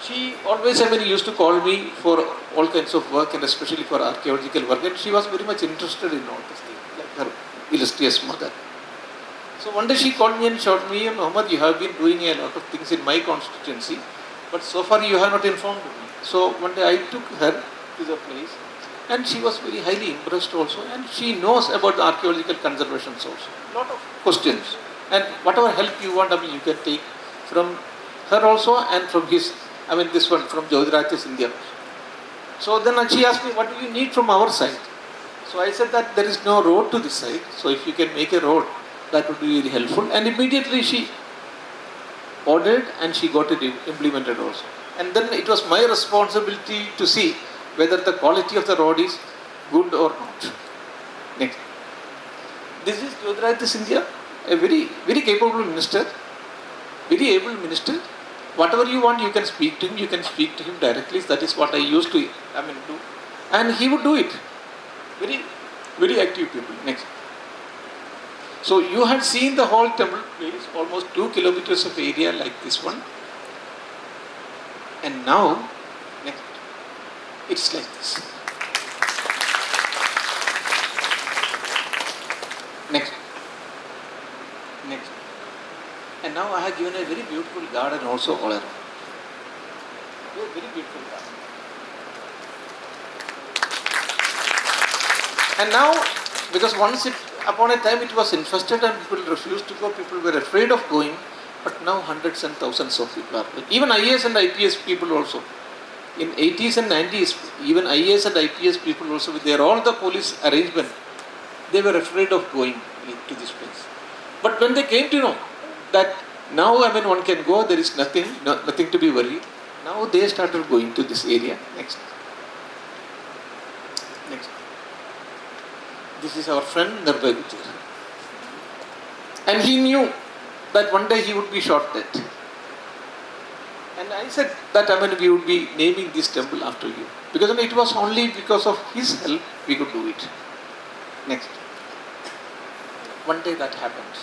She always used to call me for all kinds of work and especially for archaeological work. And she was very much interested in all these things, like her illustrious mother. So one day she called me and showed me, Muhammad, you have been doing a lot of things in my constituency, but so far you have not informed me. So one day I took her to the place and she was very highly impressed also, and she knows about the archaeological conservations also. Lot of questions. And whatever help you want, you can take from her also and from his, this one from Jyotirajya India. So then she asked me, what do you need from our side? So I said that there is no road to this side, so if you can make a road, that would be very helpful. And immediately she ordered and she got it implemented also. And then it was my responsibility to see whether the quality of the road is good or not. Next. This is Jyotirajya India, a very, very capable minister, very able minister. Whatever you want, you can speak to him. You can speak to him directly. That is what I used to do. And he would do it. Very, very active people. Next. So you had seen the whole temple place, almost 2 kilometers of area like this one. And now, next, it's like this. Next. Next. And now I have given a very beautiful garden also all around. Very beautiful garden. And now, because once upon a time it was infested and people refused to go, people were afraid of going, but now hundreds and thousands of people are going. Even IAS and IPS people also. In 80s and 90s, even IAS and IPS people also, with their all the police arrangement, they were afraid of going to this place. But when they came to know that now, one can go, there is nothing to be worried. Now they started going to this area. Next. This is our friend Nirbhay Gujjar. And he knew that one day he would be shot dead. And I said that we would be naming this temple after you. Because it was only because of his help we could do it. Next. One day that happened.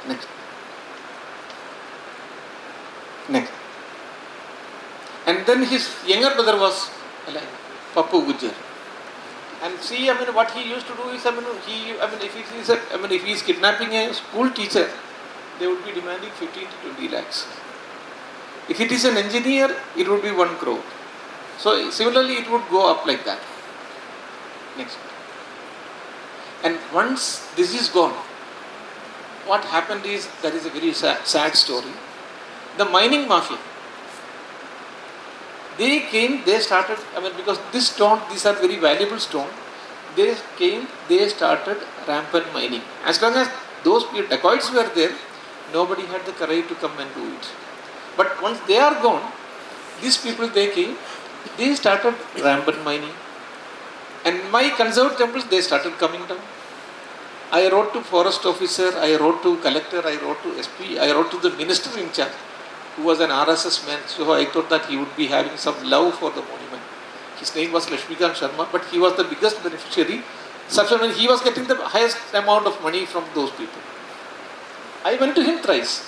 Next. And then his younger brother was alive, Pappu Gujjar. And see, what he used to do is, if he is kidnapping a school teacher, they would be demanding 15 to 20 lakhs. If it is an engineer, it would be 1 crore. So similarly, it would go up like that. Next. And once this is gone, what happened is, that is a very sad story. The mining mafia, they came, they started, because this stone, these are very valuable stone, they came, they started rampant mining. As long as those dacoits were there, nobody had the courage to come and do it. But once they are gone, these people, they came, they started rampant mining. And my conserved temples, they started coming down. I wrote to forest officer, I wrote to collector, I wrote to SP, I wrote to the minister in charge, who was an RSS man. So I thought that he would be having some love for the monument. His name was Lakshmikant Sharma, but he was the biggest beneficiary. He was getting the highest amount of money from those people. I went to him thrice.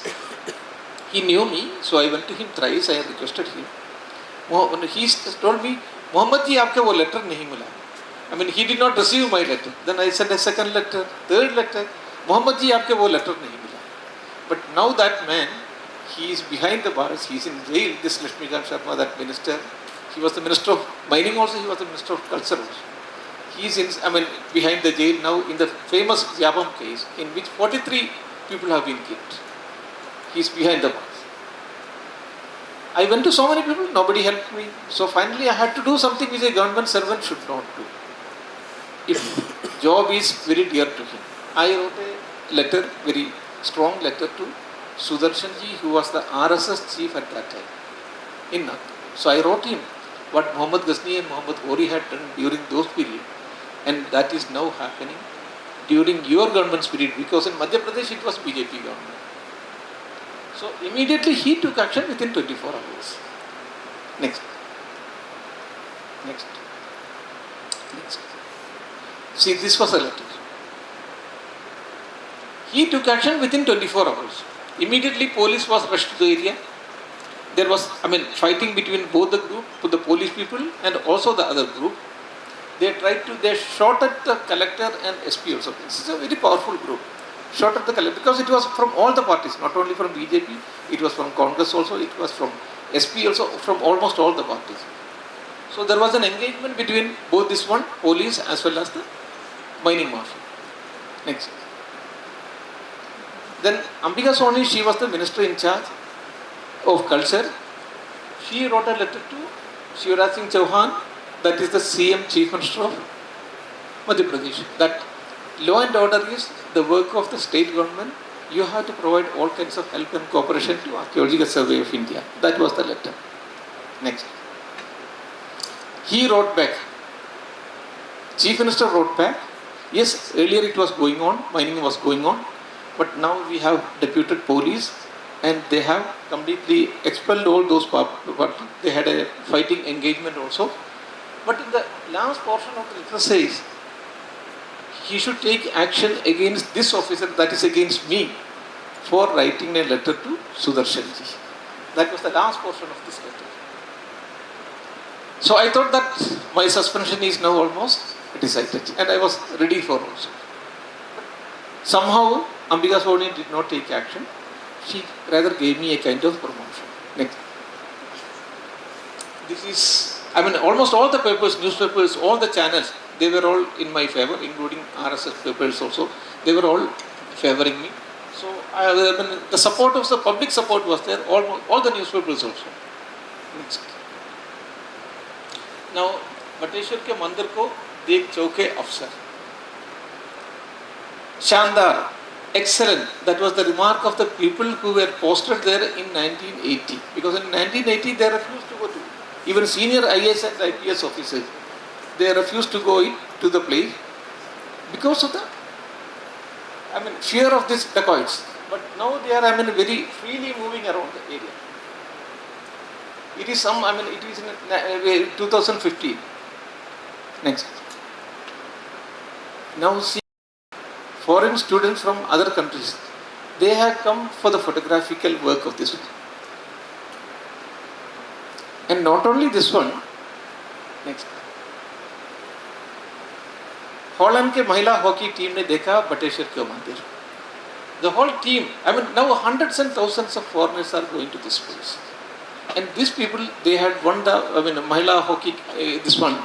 He knew me, so I went to him thrice. I requested him. He told me, Muhammed ji, aapke wo letter nahi mila. He did not receive my letter. Then I sent a second letter, third letter. Muhammed ji, aapke wo letter nahi mila. But now that man, he is behind the bars, he is in jail, this Lakshmikant Sharma, that minister. He was the minister of mining also, he was the minister of culture also. He is behind the jail now in the famous Vyapam case, in which 43 people have been killed. He is behind the bars. I went to so many people, nobody helped me. So finally I had to do something which a government servant should not do. If job is very dear to him. I wrote a letter, very strong letter to Sudarshan ji, who was the RSS chief at that time in Nagpur. So I wrote him what Muhammad Ghazni and Muhammad Ghori had done during those periods, and that is now happening during your government's period, because in Madhya Pradesh it was BJP government. So immediately he took action within 24 hours. Next. See, this was a letter. He took action within 24 hours. Immediately police was rushed to the area. There was, fighting between both the group, the police people and also the other group. They shot at the collector and SP also. This is a very powerful group. Shot at the collector, because it was from all the parties, not only from BJP, it was from Congress also, it was from SP also, from almost all the parties. So there was an engagement between both this one, police as well as the mining mafia. Next. Then Ambika Soni, she was the minister in charge of culture. She wrote a letter to Shivraj Singh Chauhan, that is the CM, Chief Minister of Madhya Pradesh, that law and order is the work of the state government. You have to provide all kinds of help and cooperation to Archaeological Survey of India. That was the letter. Next. He wrote back. Chief Minister wrote back. Yes, earlier it was going on, mining was going on, but now we have deputed police and they have completely expelled all those parties. They had a fighting engagement also. But in the last portion of the letter says, he should take action against this officer, that is against me, for writing a letter to Sudarshan ji. That was the last portion of this letter. So I thought that my suspension is now almost decided, and I was ready for also. Somehow Ambika Soni did not take action. She rather gave me a kind of promotion. Next. This is I mean, almost all the papers, newspapers, all the channels, they were all in my favor, including RSS papers also. They were all favoring me. So, I mean, the support of the public support was there, all the newspapers also. Next. Now, Bateshwar के मंदिर को देख चौके अफसर. Shandar, excellent. That was the remark of the people who were posted there in 1980. Because in 1980 they refused to go to, even senior IAS and IPS officers, they refused to go to the place because of the, I mean, fear of these dacoits. But now they are, I mean, very freely moving around the area. It is some, I mean, it is in 2015. Next. Now see, foreign students from other countries, they have come for the photographical work of this one. And not only this one, next. Holland के महिला hockey team ने देखा बटेश्वर के मंदिर. The whole team, I mean, now hundreds and thousands of foreigners are going to this place. And these people, they had won the, I mean, Mahila hockey, this one,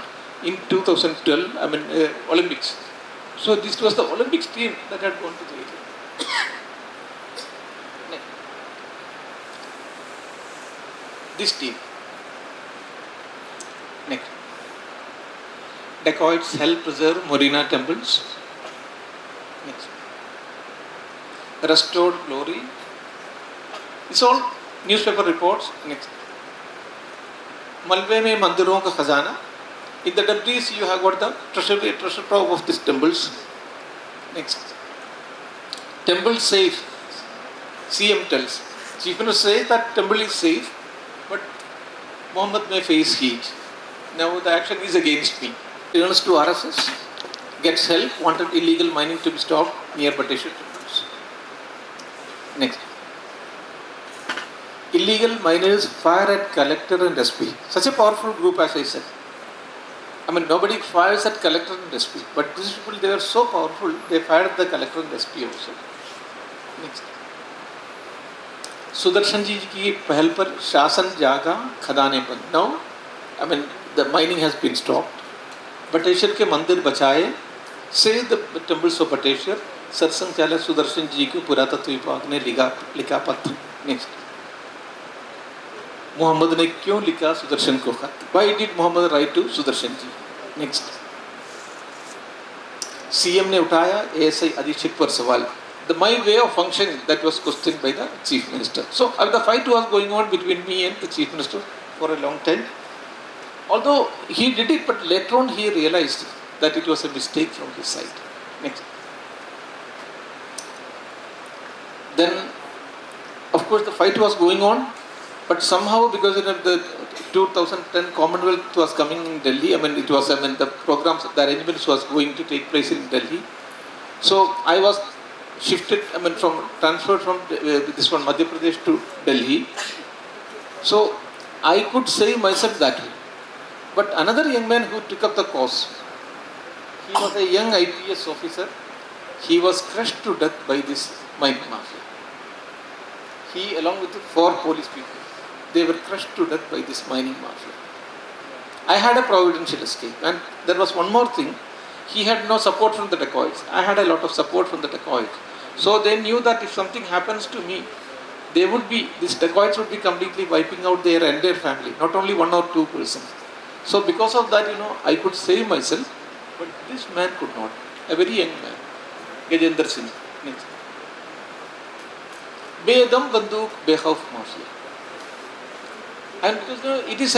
in 2012, I mean, Olympics. So this was the Olympics team that had gone to the area. This team. Next. Dacoits help preserve Morina temples. Next. Restored glory. It's all newspaper reports. Next. Malve में मंदिरों का खजाना. In the debris you have got the treasure trove of these temples. Next. Temple safe. CM tells. Chief Minister says that temple is safe, but Muhammed may face heat. Now the action is against me. Turns to RSS, gets help, wanted illegal mining to be stopped near Bateshwar temples. Next. Illegal miners fire at collector and SP. Such a powerful group, as I said. I mean, nobody fires at collector and SP, but these people, they were so powerful, they fired at the collector and SP also. Next. Sudarshan ji की पहल पर शासन जागा खदाने पर. Now, I mean, the mining has been stopped. Bateshwar के मंदिर बचाए. Save the temples of Bateshwar. सरसंघ चालक सुदर्शन जी को पुरातत्व विभाग ने लिखा पत्र. Next. मोहम्मद ने क्यों लिखा सुदर्शन को खत? Why did Muhammad write to Sudarshan ji? Next. CM ने उठाया ASI अधीक्षक पर सवाल. My way of functioning, that was questioned by the Chief Minister. So the fight was going on between me and the Chief Minister for a long time. Although he did it, but later on he realized that it was a mistake from his side. Next. Then, of course, the fight was going on, but somehow because the 2010 Commonwealth was coming in Delhi, the programs, the arrangements was going to take place in Delhi. So I was transferred from this one, Madhya Pradesh to Delhi. So I could save myself that way. But another young man who took up the cause, he was a young IPS officer. He was crushed to death by this mining mafia. He, along with 4 police people, they were crushed to death by this mining mafia. I had a providential escape. And there was one more thing. He had no support from the dacoits. I had a lot of support from the dacoits. So they knew that if something happens to me, these dacoits would be completely wiping out their entire family, not only 1 or 2 persons. So because of that, I could save myself, but this man could not. A very young man, Gajendra Singh. Next. Bedam Banduk Behauf Mafia. And because it is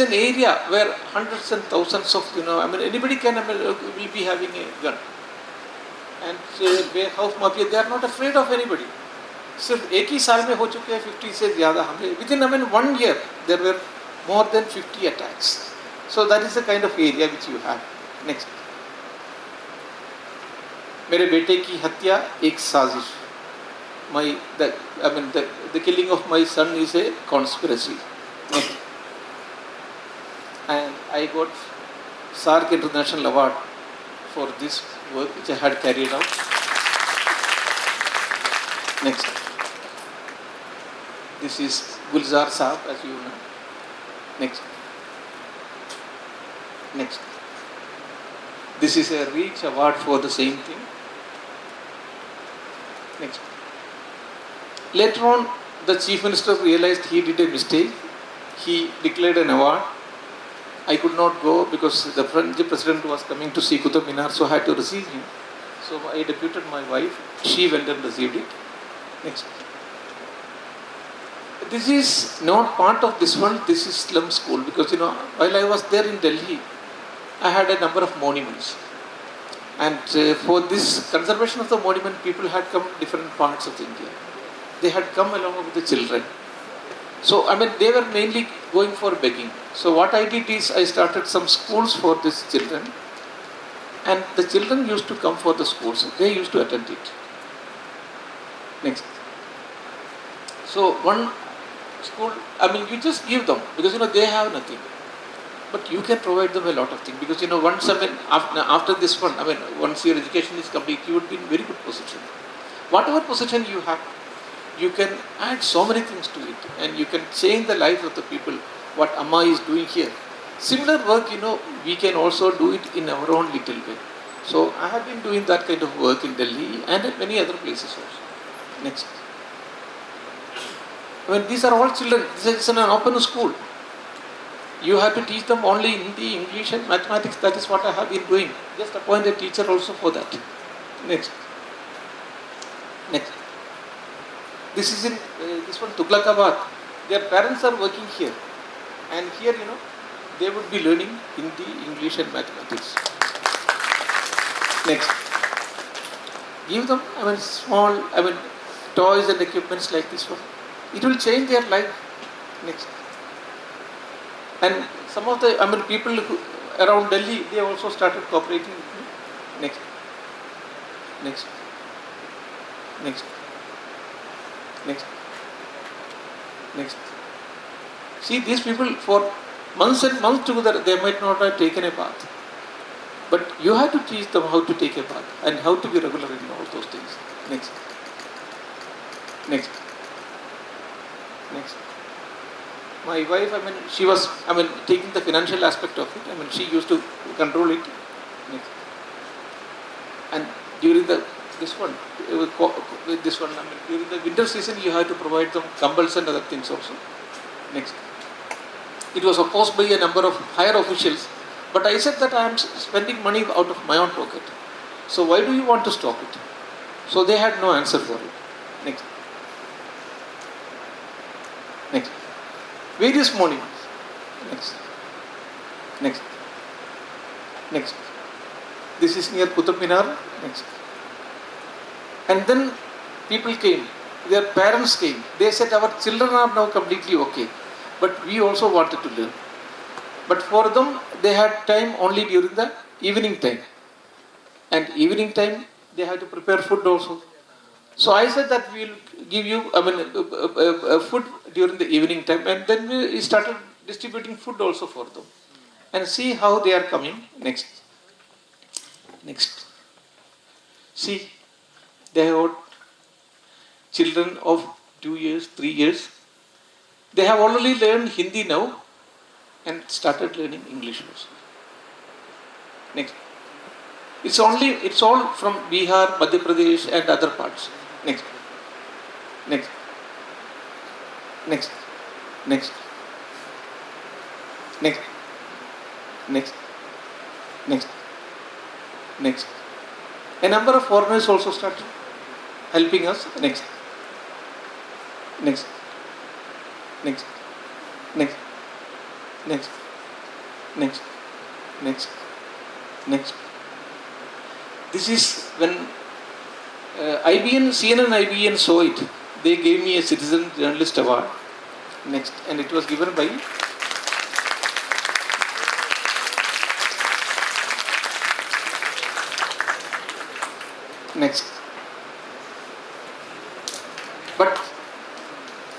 an area where hundreds and thousands of, anybody will be having a gun. And Behauf Mafia, they are not afraid of anybody. सिर्फ एक ही साल में हो चुके हैं 50 से ज़्यादा हमें. Within 1 year, there were more than 50 attacks. So that is the kind of area which you have. Next. मेरे बेटे की हत्या एक साजिश. The killing of my son is a conspiracy. Next. And I got SARC International Award for this work which I had carried out. Next. This is Gulzar Saab, as you know. Next. Next. This is a REACH award for the same thing. Next. Later on, the Chief Minister realized he did a mistake. He declared an award. I could not go because the French President was coming to see Qutub Minar, so I had to receive him. So I deputed my wife. She went and received it. Next. This is not part of this one. This is slum school because while I was there in Delhi, I had a number of monuments. And for this conservation of the monument, people had come different parts of India. They had come along with the children. So, they were mainly going for begging. So what I did is I started some schools for these children. And the children used to come for the schools. They used to attend it. Next. So one school, you just give them because they have nothing. But you can provide them a lot of things because once after this one, once your education is complete, you would be in very good position. Whatever position you have, you can add so many things to it and you can change the life of the people, what Amma is doing here. Similar work, we can also do it in our own little way. So I have been doing that kind of work in Delhi and at many other places also. Next. These are all children. This is an open school. You have to teach them only Hindi, English and mathematics. That is what I have been doing. Just appoint a teacher also for that. Next. Next. This is in this one Tughlakabad. Their parents are working here. And here, they would be learning Hindi, English and mathematics. Next. Give them, small, toys and equipments like this one. It will change their life. Next. And some of the people around Delhi, they also started cooperating with me. Next. Next. Next. Next. Next. See, these people for months and months together, they might not have taken a bath. But you have to teach them how to take a bath and how to be regular in all those things. Next. Next. Next. My wife, she was, taking the financial aspect of it. She used to control it. Next. And during this one, during the winter season, you have to provide them Chambals and other things also. Next. It was opposed by a number of higher officials, but I said that I am spending money out of my own pocket. So why do you want to stop it? So they had no answer for it. Next. Next. Various monuments. Next. Next. Next. This is near Qutub Minar. Next. And then people came. Their parents came. They said our children are now completely okay. But we also wanted to learn. But for them, they had time only during the evening time. And evening time, they had to prepare food also. So I said that we will give you food during the evening time. And then we started distributing food also for them. And see how they are coming. Next. Next. See, they have children of 2 years, 3 years. They have already learned Hindi now and started learning English also. Next. It's all from Bihar, Madhya Pradesh and other parts. Next. Next. Next. Next. Next. Next. Next. Next. A number of foreigners also started helping us. Next. Next. Next. Next. Next. Next. Next. Next. This is when CNN IBN saw it. They gave me a Citizen Journalist Award. Next. And it was given by next. But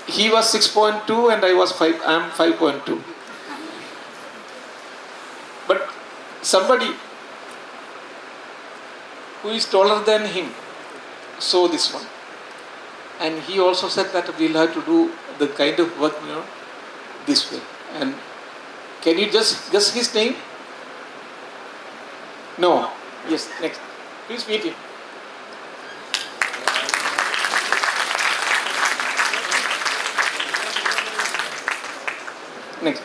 he was 6.2 and I am 5.2. But somebody who is taller than him saw this one. And he also said that we'll have to do the kind of work, this way. And can you just guess his name? No. Yes, next. Please meet him. Next.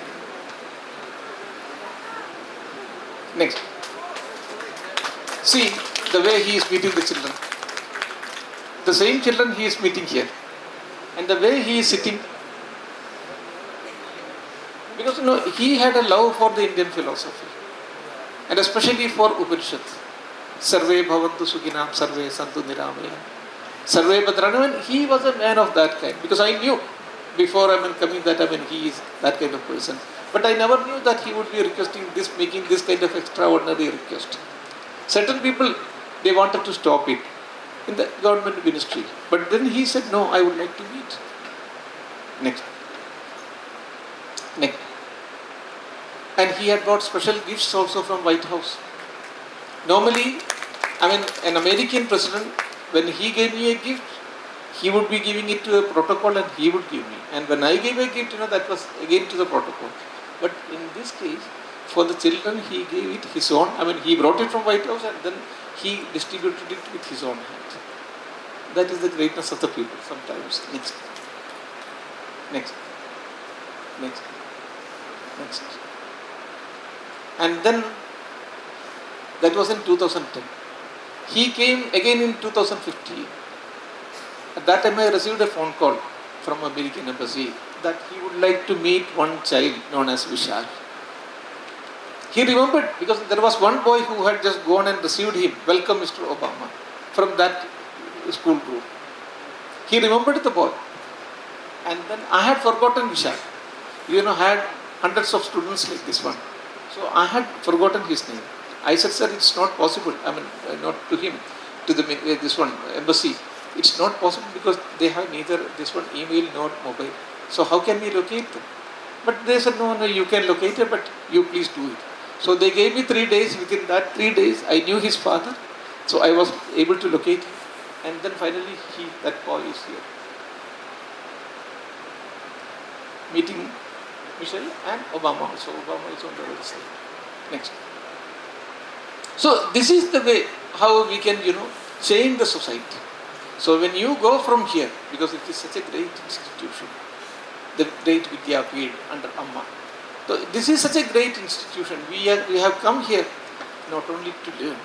Next. See the way he is meeting the children. The same children he is meeting here. And the way he is sitting. Because he had a love for the Indian philosophy. And especially for Upanishads. Sarve bhavantu sukhinam, sarve santu niramaya. Sarve bhadrana. He was a man of that kind. Because I knew before coming that he is that kind of person. But I never knew that he would be requesting this, making this kind of extraordinary request. Certain people, they wanted to stop it in the government ministry. But then he said, no, I would like to meet. Next. Next. And he had brought special gifts also from White House. Normally, an American president, when he gave me a gift, he would be giving it to a protocol and he would give me. And when I gave a gift, that was again to the protocol. But in this case, for the children, he gave it his own. He brought it from White House and then he distributed it with his own hand. That is the greatness of the people sometimes. Next. Next. Next. Next. And then, that was in 2010. He came again in 2015. At that time I received a phone call from American Embassy that he would like to meet one child known as Vishal. He remembered because there was one boy who had just gone and received him, welcome Mr. Obama, from that school group. He remembered the boy. And then I had forgotten Vishal. I had hundreds of students like this one. So I had forgotten his name. I said, sir, it's not possible. Not to him, to this one, embassy. It's not possible because they have neither this one email nor mobile. So how can we locate them? But they said, no, you can locate it, but you please do it. So they gave me 3 days. Within that 3 days, I knew his father. So I was able to locate him. And then finally, that boy is here. Meeting Michelle and Obama also. Obama is on the other side. Next. So this is the way how we can, change the society. So when you go from here, because it is such a great institution, the great Vidyapeeth under Amma. So this is such a great institution. We have come here not only to learn,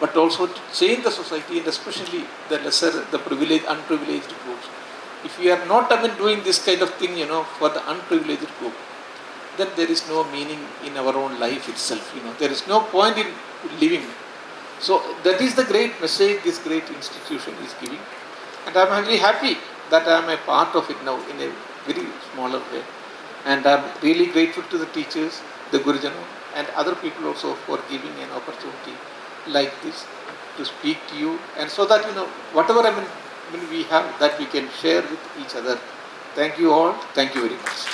but also to change the society and especially the lesser, the privileged, unprivileged groups. If we are not doing this kind of thing, for the unprivileged group, then there is no meaning in our own life itself. There is no point in living. So that is the great message this great institution is giving. And I am very happy that I am a part of it now in a very smaller way. And I am really grateful to the teachers, the Gurujana, and other people also for giving an opportunity like this to speak to you. And so that, whatever we have, that we can share with each other. Thank you all. Thank you very much.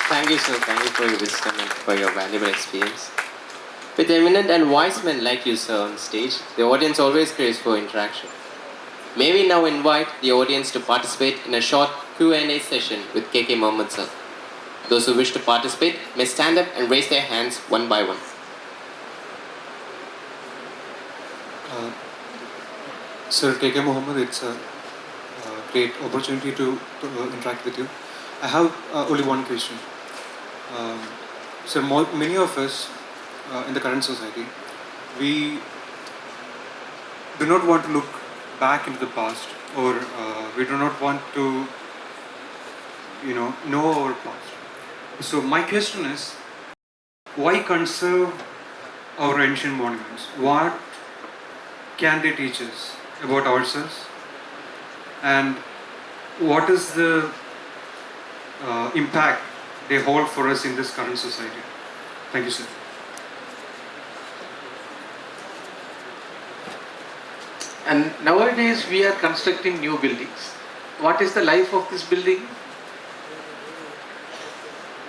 Thank you, sir. Thank you for your wisdom and for your valuable experience. With eminent and wise men like you, sir, on stage, the audience always craves for interaction. May we now invite the audience to participate in a short Q&A session with K.K. Muhammed, sir. Those who wish to participate may stand up and raise their hands one by one. Sir K.K. Muhammed, it's a great opportunity to interact with you. I have only one question. Sir, many of us in the current society, we do not want to look back into the past, or we do not want to, know our past. So my question is, why conserve our ancient monuments? What can they teach us about ourselves? And what is the impact they hold for us in this current society? Thank you, sir. And nowadays we are constructing new buildings. What is the life of this building?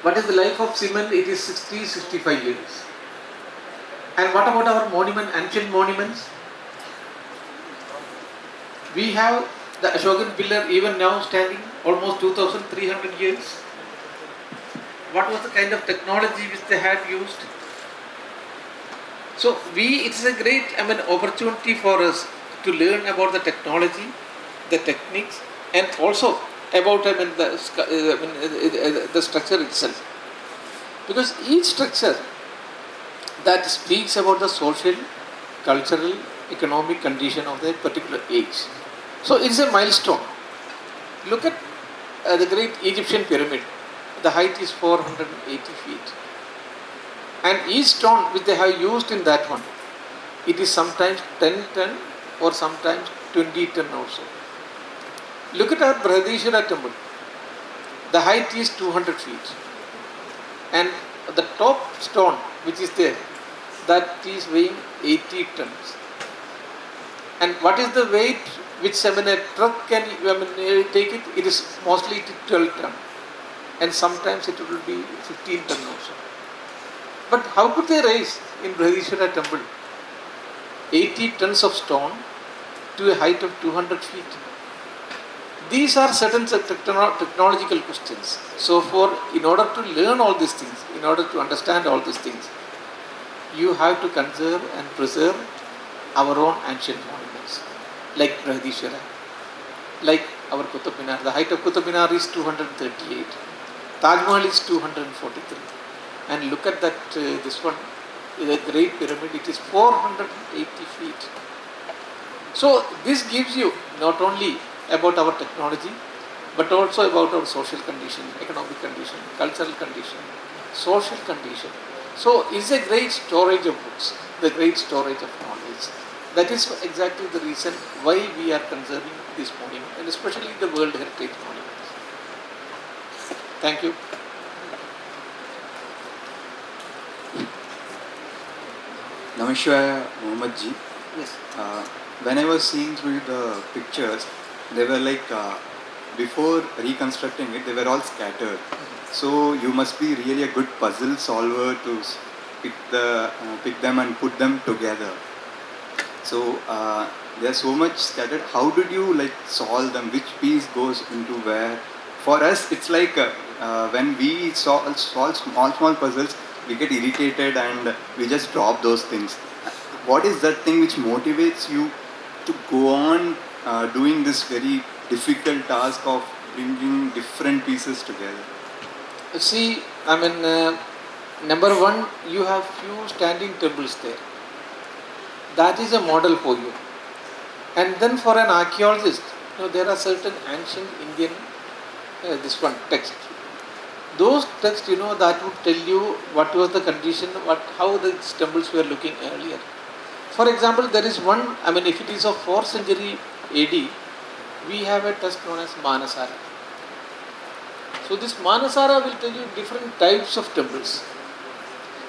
What is the life of cement? It is 60-65 years. And what about our ancient monuments? We have the Ashokan pillar even now standing almost 2,300 years. What was the kind of technology which they had used? So it is a great, opportunity for us to learn about the technology, the techniques, and also about the structure itself. Because each structure that speaks about the social, cultural, economic condition of that particular age. So it is a milestone. Look at the great Egyptian pyramid. The height is 480 feet. And each stone which they have used in that one, it is sometimes 10 ton or sometimes 20 ton also. Look at our Brihadishwara temple. The height is 200 feet. And the top stone which is there, that is weighing 80 tons. And what is the weight which a truck can take it? It is mostly 12 ton. And sometimes it will be 15 ton also. But how could they raise in Brihadishwara temple 80 tons of stone to a height of 200 feet? These are certain technological questions. So in order to learn all these things, in order to understand all these things, you have to conserve and preserve our own ancient monuments, like Brihadishwara, like our Qutub Minar. The height of Qutub Minar is 238. Taj Mahal is 243. And look at that, this one, the Great Pyramid, it is 480 feet. So this gives you not only about our technology, but also about our social condition, economic condition, cultural condition, social condition. So it's a great storage of books, the great storage of knowledge. That is exactly the reason why we are conserving this monument, and especially the World Heritage Monuments. Thank you. Namaskar, Muhammed ji. Yes. When I was seeing through the pictures, they were like, before reconstructing it, they were all scattered. So you must be really a good puzzle solver to pick them and put them together. So they are so much scattered. How did you like solve them? Which piece goes into where? For us, it's like when we solve small puzzles, we get irritated and we just drop those things. What is that thing which motivates you to go on doing this very difficult task of bringing different pieces together? See, number one, you have few standing temples there. That is a model for you. And then for an archaeologist, there are certain ancient Indian text. Those texts, that would tell you what was the condition, how the temples were looking earlier. For example, there is one, if it is of 4th century AD, we have a text known as Manasara. So this Manasara will tell you different types of temples.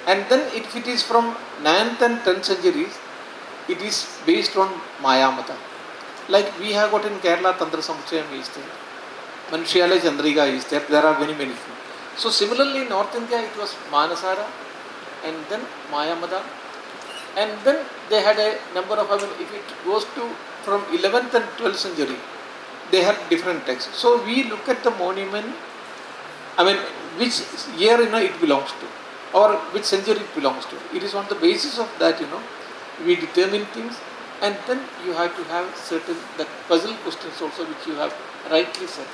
And then if it is from 9th and 10th centuries, it is based on Maya Mata. Like we have got in Kerala, Tantra Samuchayam is there. Manushyaala Chandrika is there. There are many things. So similarly in North India it was Manasara and then Maya Mata. And then they had a number of, if it goes to from 11th and 12th century, they had different texts. So we look at the monument, which year it belongs to, or which century it belongs to. It is on the basis of that, we determine things, and then you have to have certain that puzzle questions also, which you have rightly said.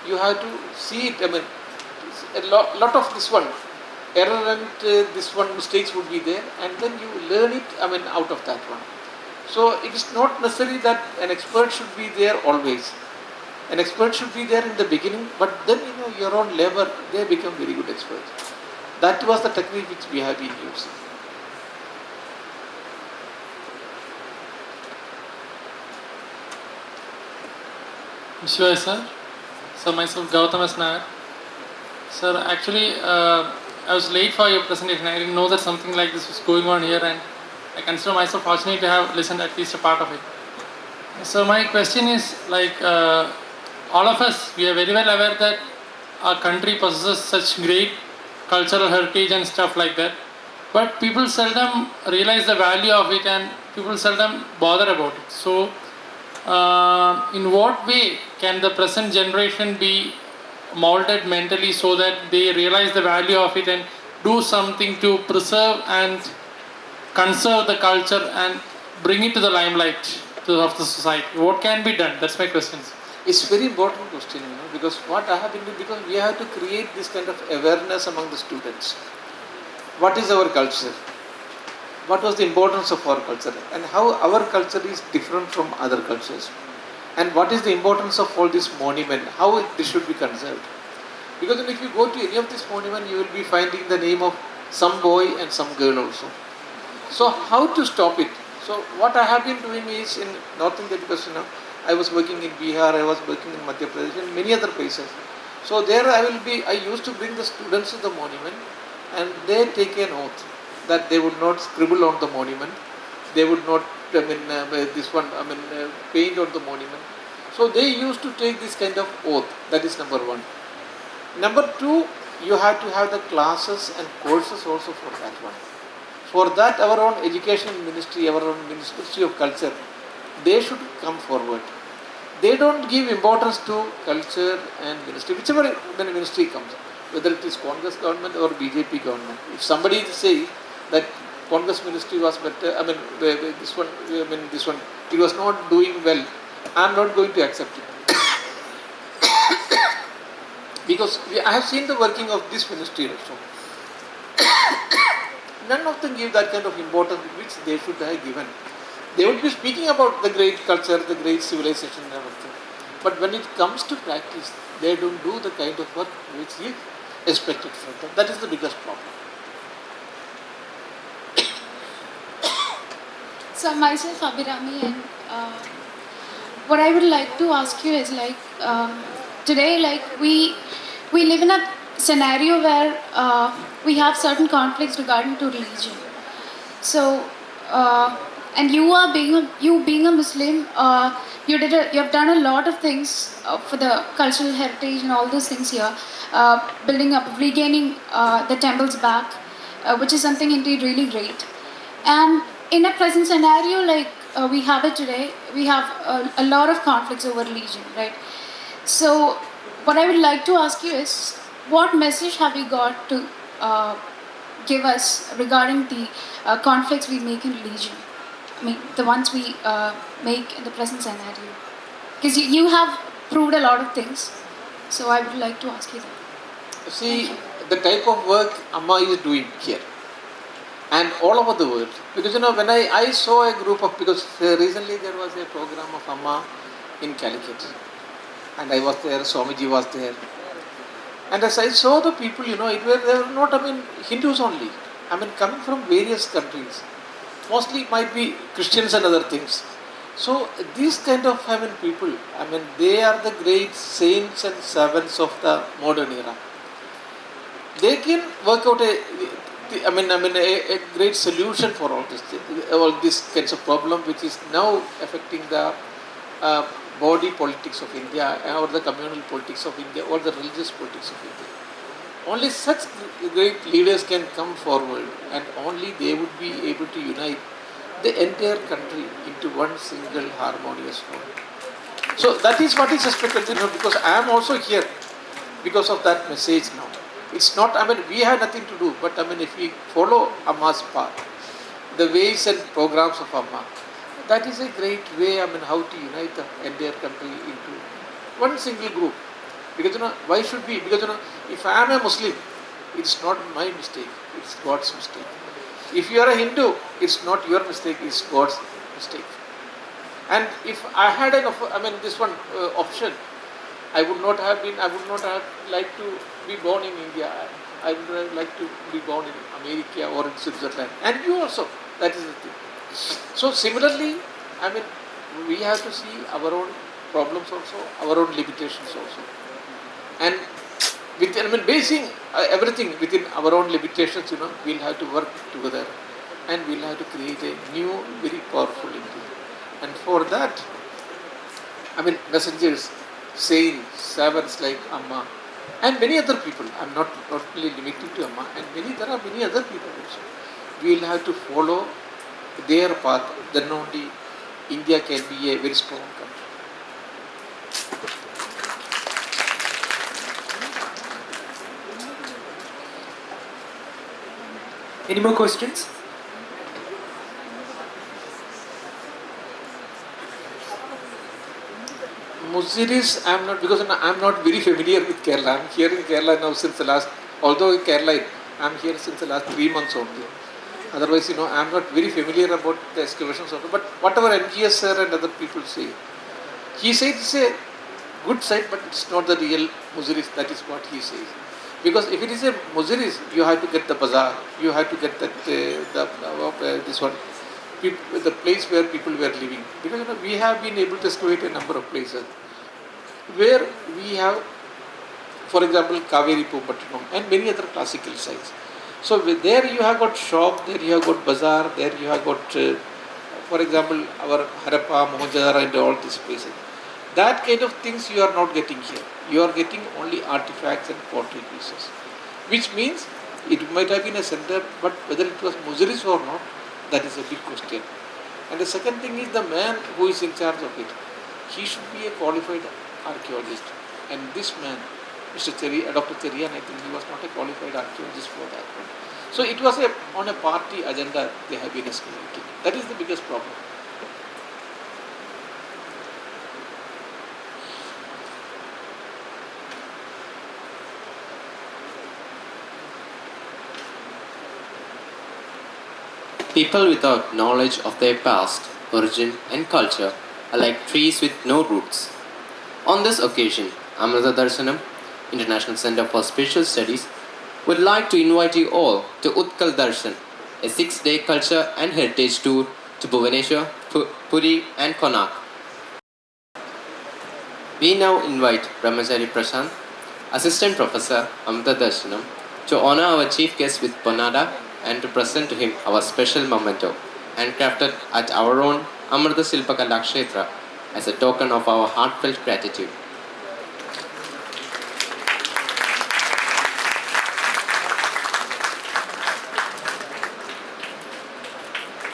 You have to see it. A lot of this one error and this one mistakes would be there, and then you learn it. Out of that one. So it is not necessary that an expert should be there always. An expert should be there in the beginning, but then your own labor, they become very good experts. That was the technique which we have been using. Sure, sir. So myself Gautam Nair. Sir, actually I was late for your presentation. I didn't know that something like this was going on here, and I consider myself fortunate to have listened at least a part of it. So my question is all of us, we are very well aware that our country possesses such great cultural heritage and stuff like that, but people seldom realize the value of it and people seldom bother about it. So in what way can the present generation be molded mentally so that they realize the value of it and do something to preserve and conserve the culture and bring it to the limelight of the society? What can be done? That's my question. It's very important question, because what I have been doing, because we have to create this kind of awareness among the students. What is our culture? What was the importance of our culture? And how our culture is different from other cultures? And what is the importance of all this monument? How this should be conserved? Because if you go to any of this monument, you will be finding the name of some boy and some girl also. So how to stop it? So what I have been doing is in North India, because I was working in Bihar, I was working in Madhya Pradesh and many other places. So there I used to bring the students to the monument and they take an oath that they would not scribble on the monument, they would not paint on the monument. So they used to take this kind of oath. That is number one. Number two, you have to have the classes and courses also for that one. For that, our own education ministry, our own Ministry of Culture, they should come forward. They don't give importance to culture and ministry, whichever ministry comes, whether it is Congress government or BJP government. If somebody says that Congress ministry was better, this one, it was not doing well, I am not going to accept it. Because I have seen the working of this ministry also. None of them give that kind of importance which they should have given. They would be speaking about the great culture, the great civilization and everything. But when it comes to practice, they don't do the kind of work which is expected from them. That is the biggest problem. So myself, Abhirami, and what I would like to ask you is today, we live in a scenario where we have certain conflicts regarding to religion. So, and you being a Muslim, you have done a lot of things for the cultural heritage and all those things here, building up, regaining the temples back, which is something indeed really great. And in a present scenario we have it today, we have a lot of conflicts over religion, right? So what I would like to ask you is, what message have you got to give us regarding the conflicts we make in religion? The ones we make in the present scenario. Because you have proved a lot of things, so I would like to ask you that. See, the type of work Amma is doing here and all over the world. Because when I saw a group of, because recently there was a program of Amma in Calicut and I was there, Swamiji was there. And as I saw the people, they were not, Hindus only. Coming from various countries. Mostly it might be Christians and other things. So these kind of people, they are the great saints and servants of the modern era. They can work out a great solution for all these kinds of problem which is now affecting the body politics of India or the communal politics of India or the religious politics of India. Only such great leaders can come forward and only they would be able to unite the entire country into one single harmonious whole. So that is what is expected, because I am also here because of that message now. It's not, we have nothing to do, but if we follow Amma's path, the ways and programs of Amma, that is a great way, how to unite the entire country into one single group. Because, why should we? Because, if I am a Muslim, it's not my mistake, it's God's mistake. If you are a Hindu, it's not your mistake, it's God's mistake. And if I had option, I would not have liked to be born in India. I would have liked to be born in America or in Switzerland. And you also, that is the thing. So similarly, we have to see our own problems also, our own limitations also. And basing everything within our own limitations, we'll have to work together and we'll have to create a new, very powerful India. And for that, messengers, saints, servants like Amma, and many other people, I'm not only limited to Amma, and there are many other people also. We'll have to follow their path, then only India can be a very strong country. Any more questions? Muziris, I'm not, because I'm not very familiar with Kerala. I'm here in Kerala now since the last, although in Kerala, I'm here since the last 3 months only. Otherwise, I'm not very familiar about the excavations of it. But whatever MGS sir and other people say, he said it's a good site, but it's not the real Muziris. That is what he says. Because if it is a Muziris, you have to get the bazaar, you have to get that this one, the place where people were living. Because we have been able to excavate a number of places where we have, for example, Kaveri Pupattanam and many other classical sites. So there you have got shop, there you have got bazaar, there you have got, for example, our Harappa, Mohenjo-daro and all these places. That kind of things you are not getting here. You are getting only artifacts and pottery pieces. Which means it might have been a center, but whether it was Muziris or not, that is a big question. And the second thing is the man who is in charge of it. He should be a qualified archaeologist. And this man, Dr. Cherian, I think he was not a qualified archaeologist for that one. So it was on a party agenda they have been excavating. That is the biggest problem. People without knowledge of their past, origin, and culture are like trees with no roots. On this occasion, Amritapuri International Center for Spiritual Studies would like to invite you all to Utkal Darshan, a 6-day culture and heritage tour to Bhubaneswar, Puri, and Konark. We now invite Brahmachari Prashant, Assistant Professor Amritapuri, to honor our chief guest with Ponada and to present to him our special memento, handcrafted at our own Amrita Silpakala Kshetra as a token of our heartfelt gratitude.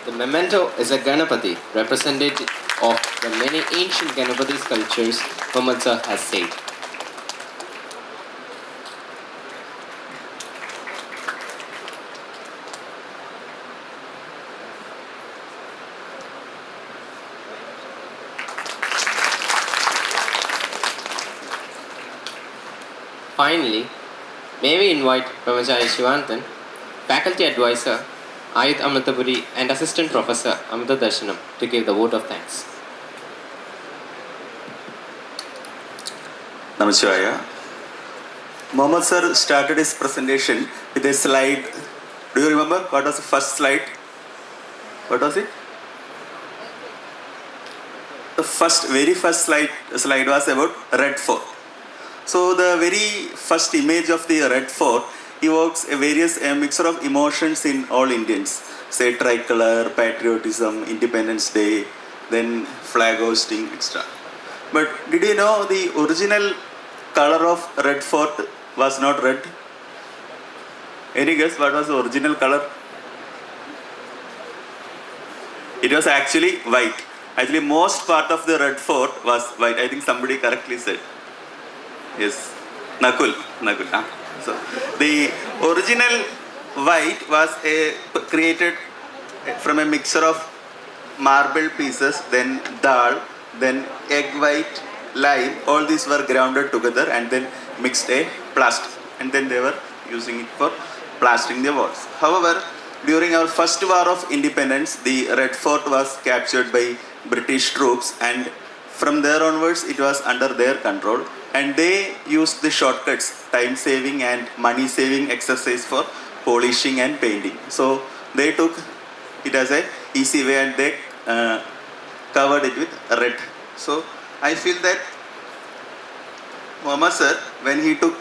The memento is a Ganapati, representative of the many ancient Ganapati sculptures Muhammad sir has said. Finally, may we invite Brahmachari Shivantan, Faculty Advisor, Ayuth Amritapuri and Assistant Professor Amritapuri to give the vote of thanks. Namaskar. Muhammad sir started his presentation with a slide. Do you remember what was the first slide? What was it? The very first slide was about Red Fort. So the very first image of the Red Fort evokes a mixture of emotions in all Indians. Say tricolor, patriotism, Independence Day, then flag hosting, etc. But did you know the original color of Red Fort was not red? Any guess what was the original color? It was actually white. Actually, most part of the Red Fort was white. I think somebody correctly said. Yes, Nakul. So the original white was created from a mixture of marble pieces, then dal, then egg white, lime. All these were grounded together and then mixed a plaster, and then they were using it for plastering the walls. However, during our first war of independence, the Red Fort was captured by British troops, and from there onwards it was under their control, and they used the shortcuts, time saving and money saving exercise for polishing and painting. So they took it as a easy way and they covered it with red. So I feel that Muhammad sir, when he took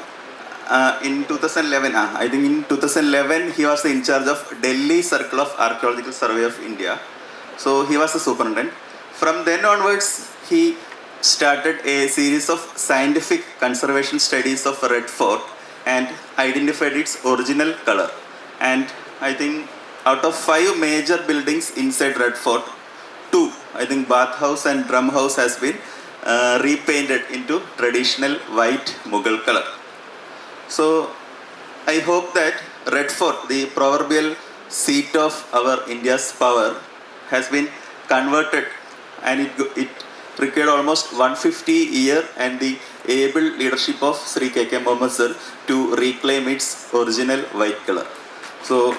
in 2011, I think in 2011 he was in charge of Delhi Circle of Archaeological Survey of India. So he was the superintendent. From then onwards, he started a series of scientific conservation studies of Red Fort and identified its original color. And I think out of 5 major buildings inside Red Fort, 2, I think bath house and drum house has been repainted into traditional white Mughal color. So I hope that Red Fort, the proverbial seat of our India's power, has been converted and it required almost 150 years and the able leadership of Sri K.K. Muhammed sir to reclaim its original white color. So,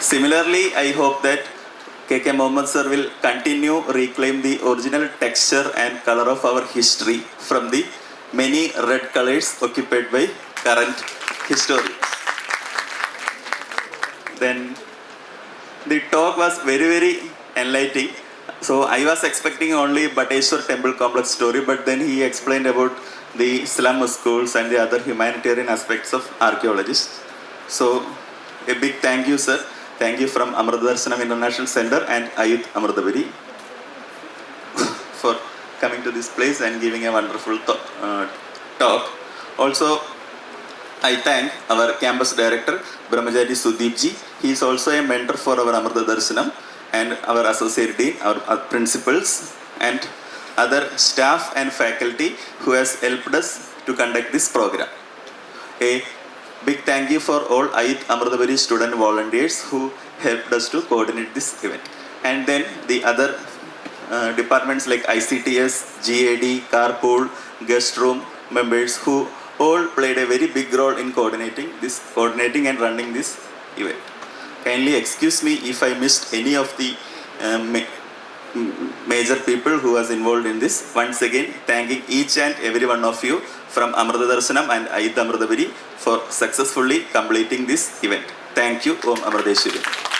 similarly, I hope that K.K. Muhammed sir will continue reclaim the original texture and color of our history from the many red colors occupied by current historians. Then the talk was very enlightening. So I was expecting only Bateshwar temple complex story, but then he explained about the slum schools and the other humanitarian aspects of archaeologists. So a big thank you, sir. Thank you from Amritapuri International Center and Ayuth Amritapuri for coming to this place and giving a wonderful talk. Also, I thank our campus director, Brahmajari Sudeep ji. He is also a mentor for our Amrita Darshanam, and our associate dean, our principals, and other staff and faculty who has helped us to conduct this program. A big thank you for all Ayuth Amritapuri student volunteers who helped us to coordinate this event. And then the other departments like ICTS, GAD, Carpool, Guest Room members who all played a very big role in coordinating and running this event. Kindly excuse me if I missed any of the major people who was involved in this. Once again, thanking each and every one of you from Amrita Darshanam and Ayuth Amritapuri for successfully completing this event. Thank you. Om Amriteshwari.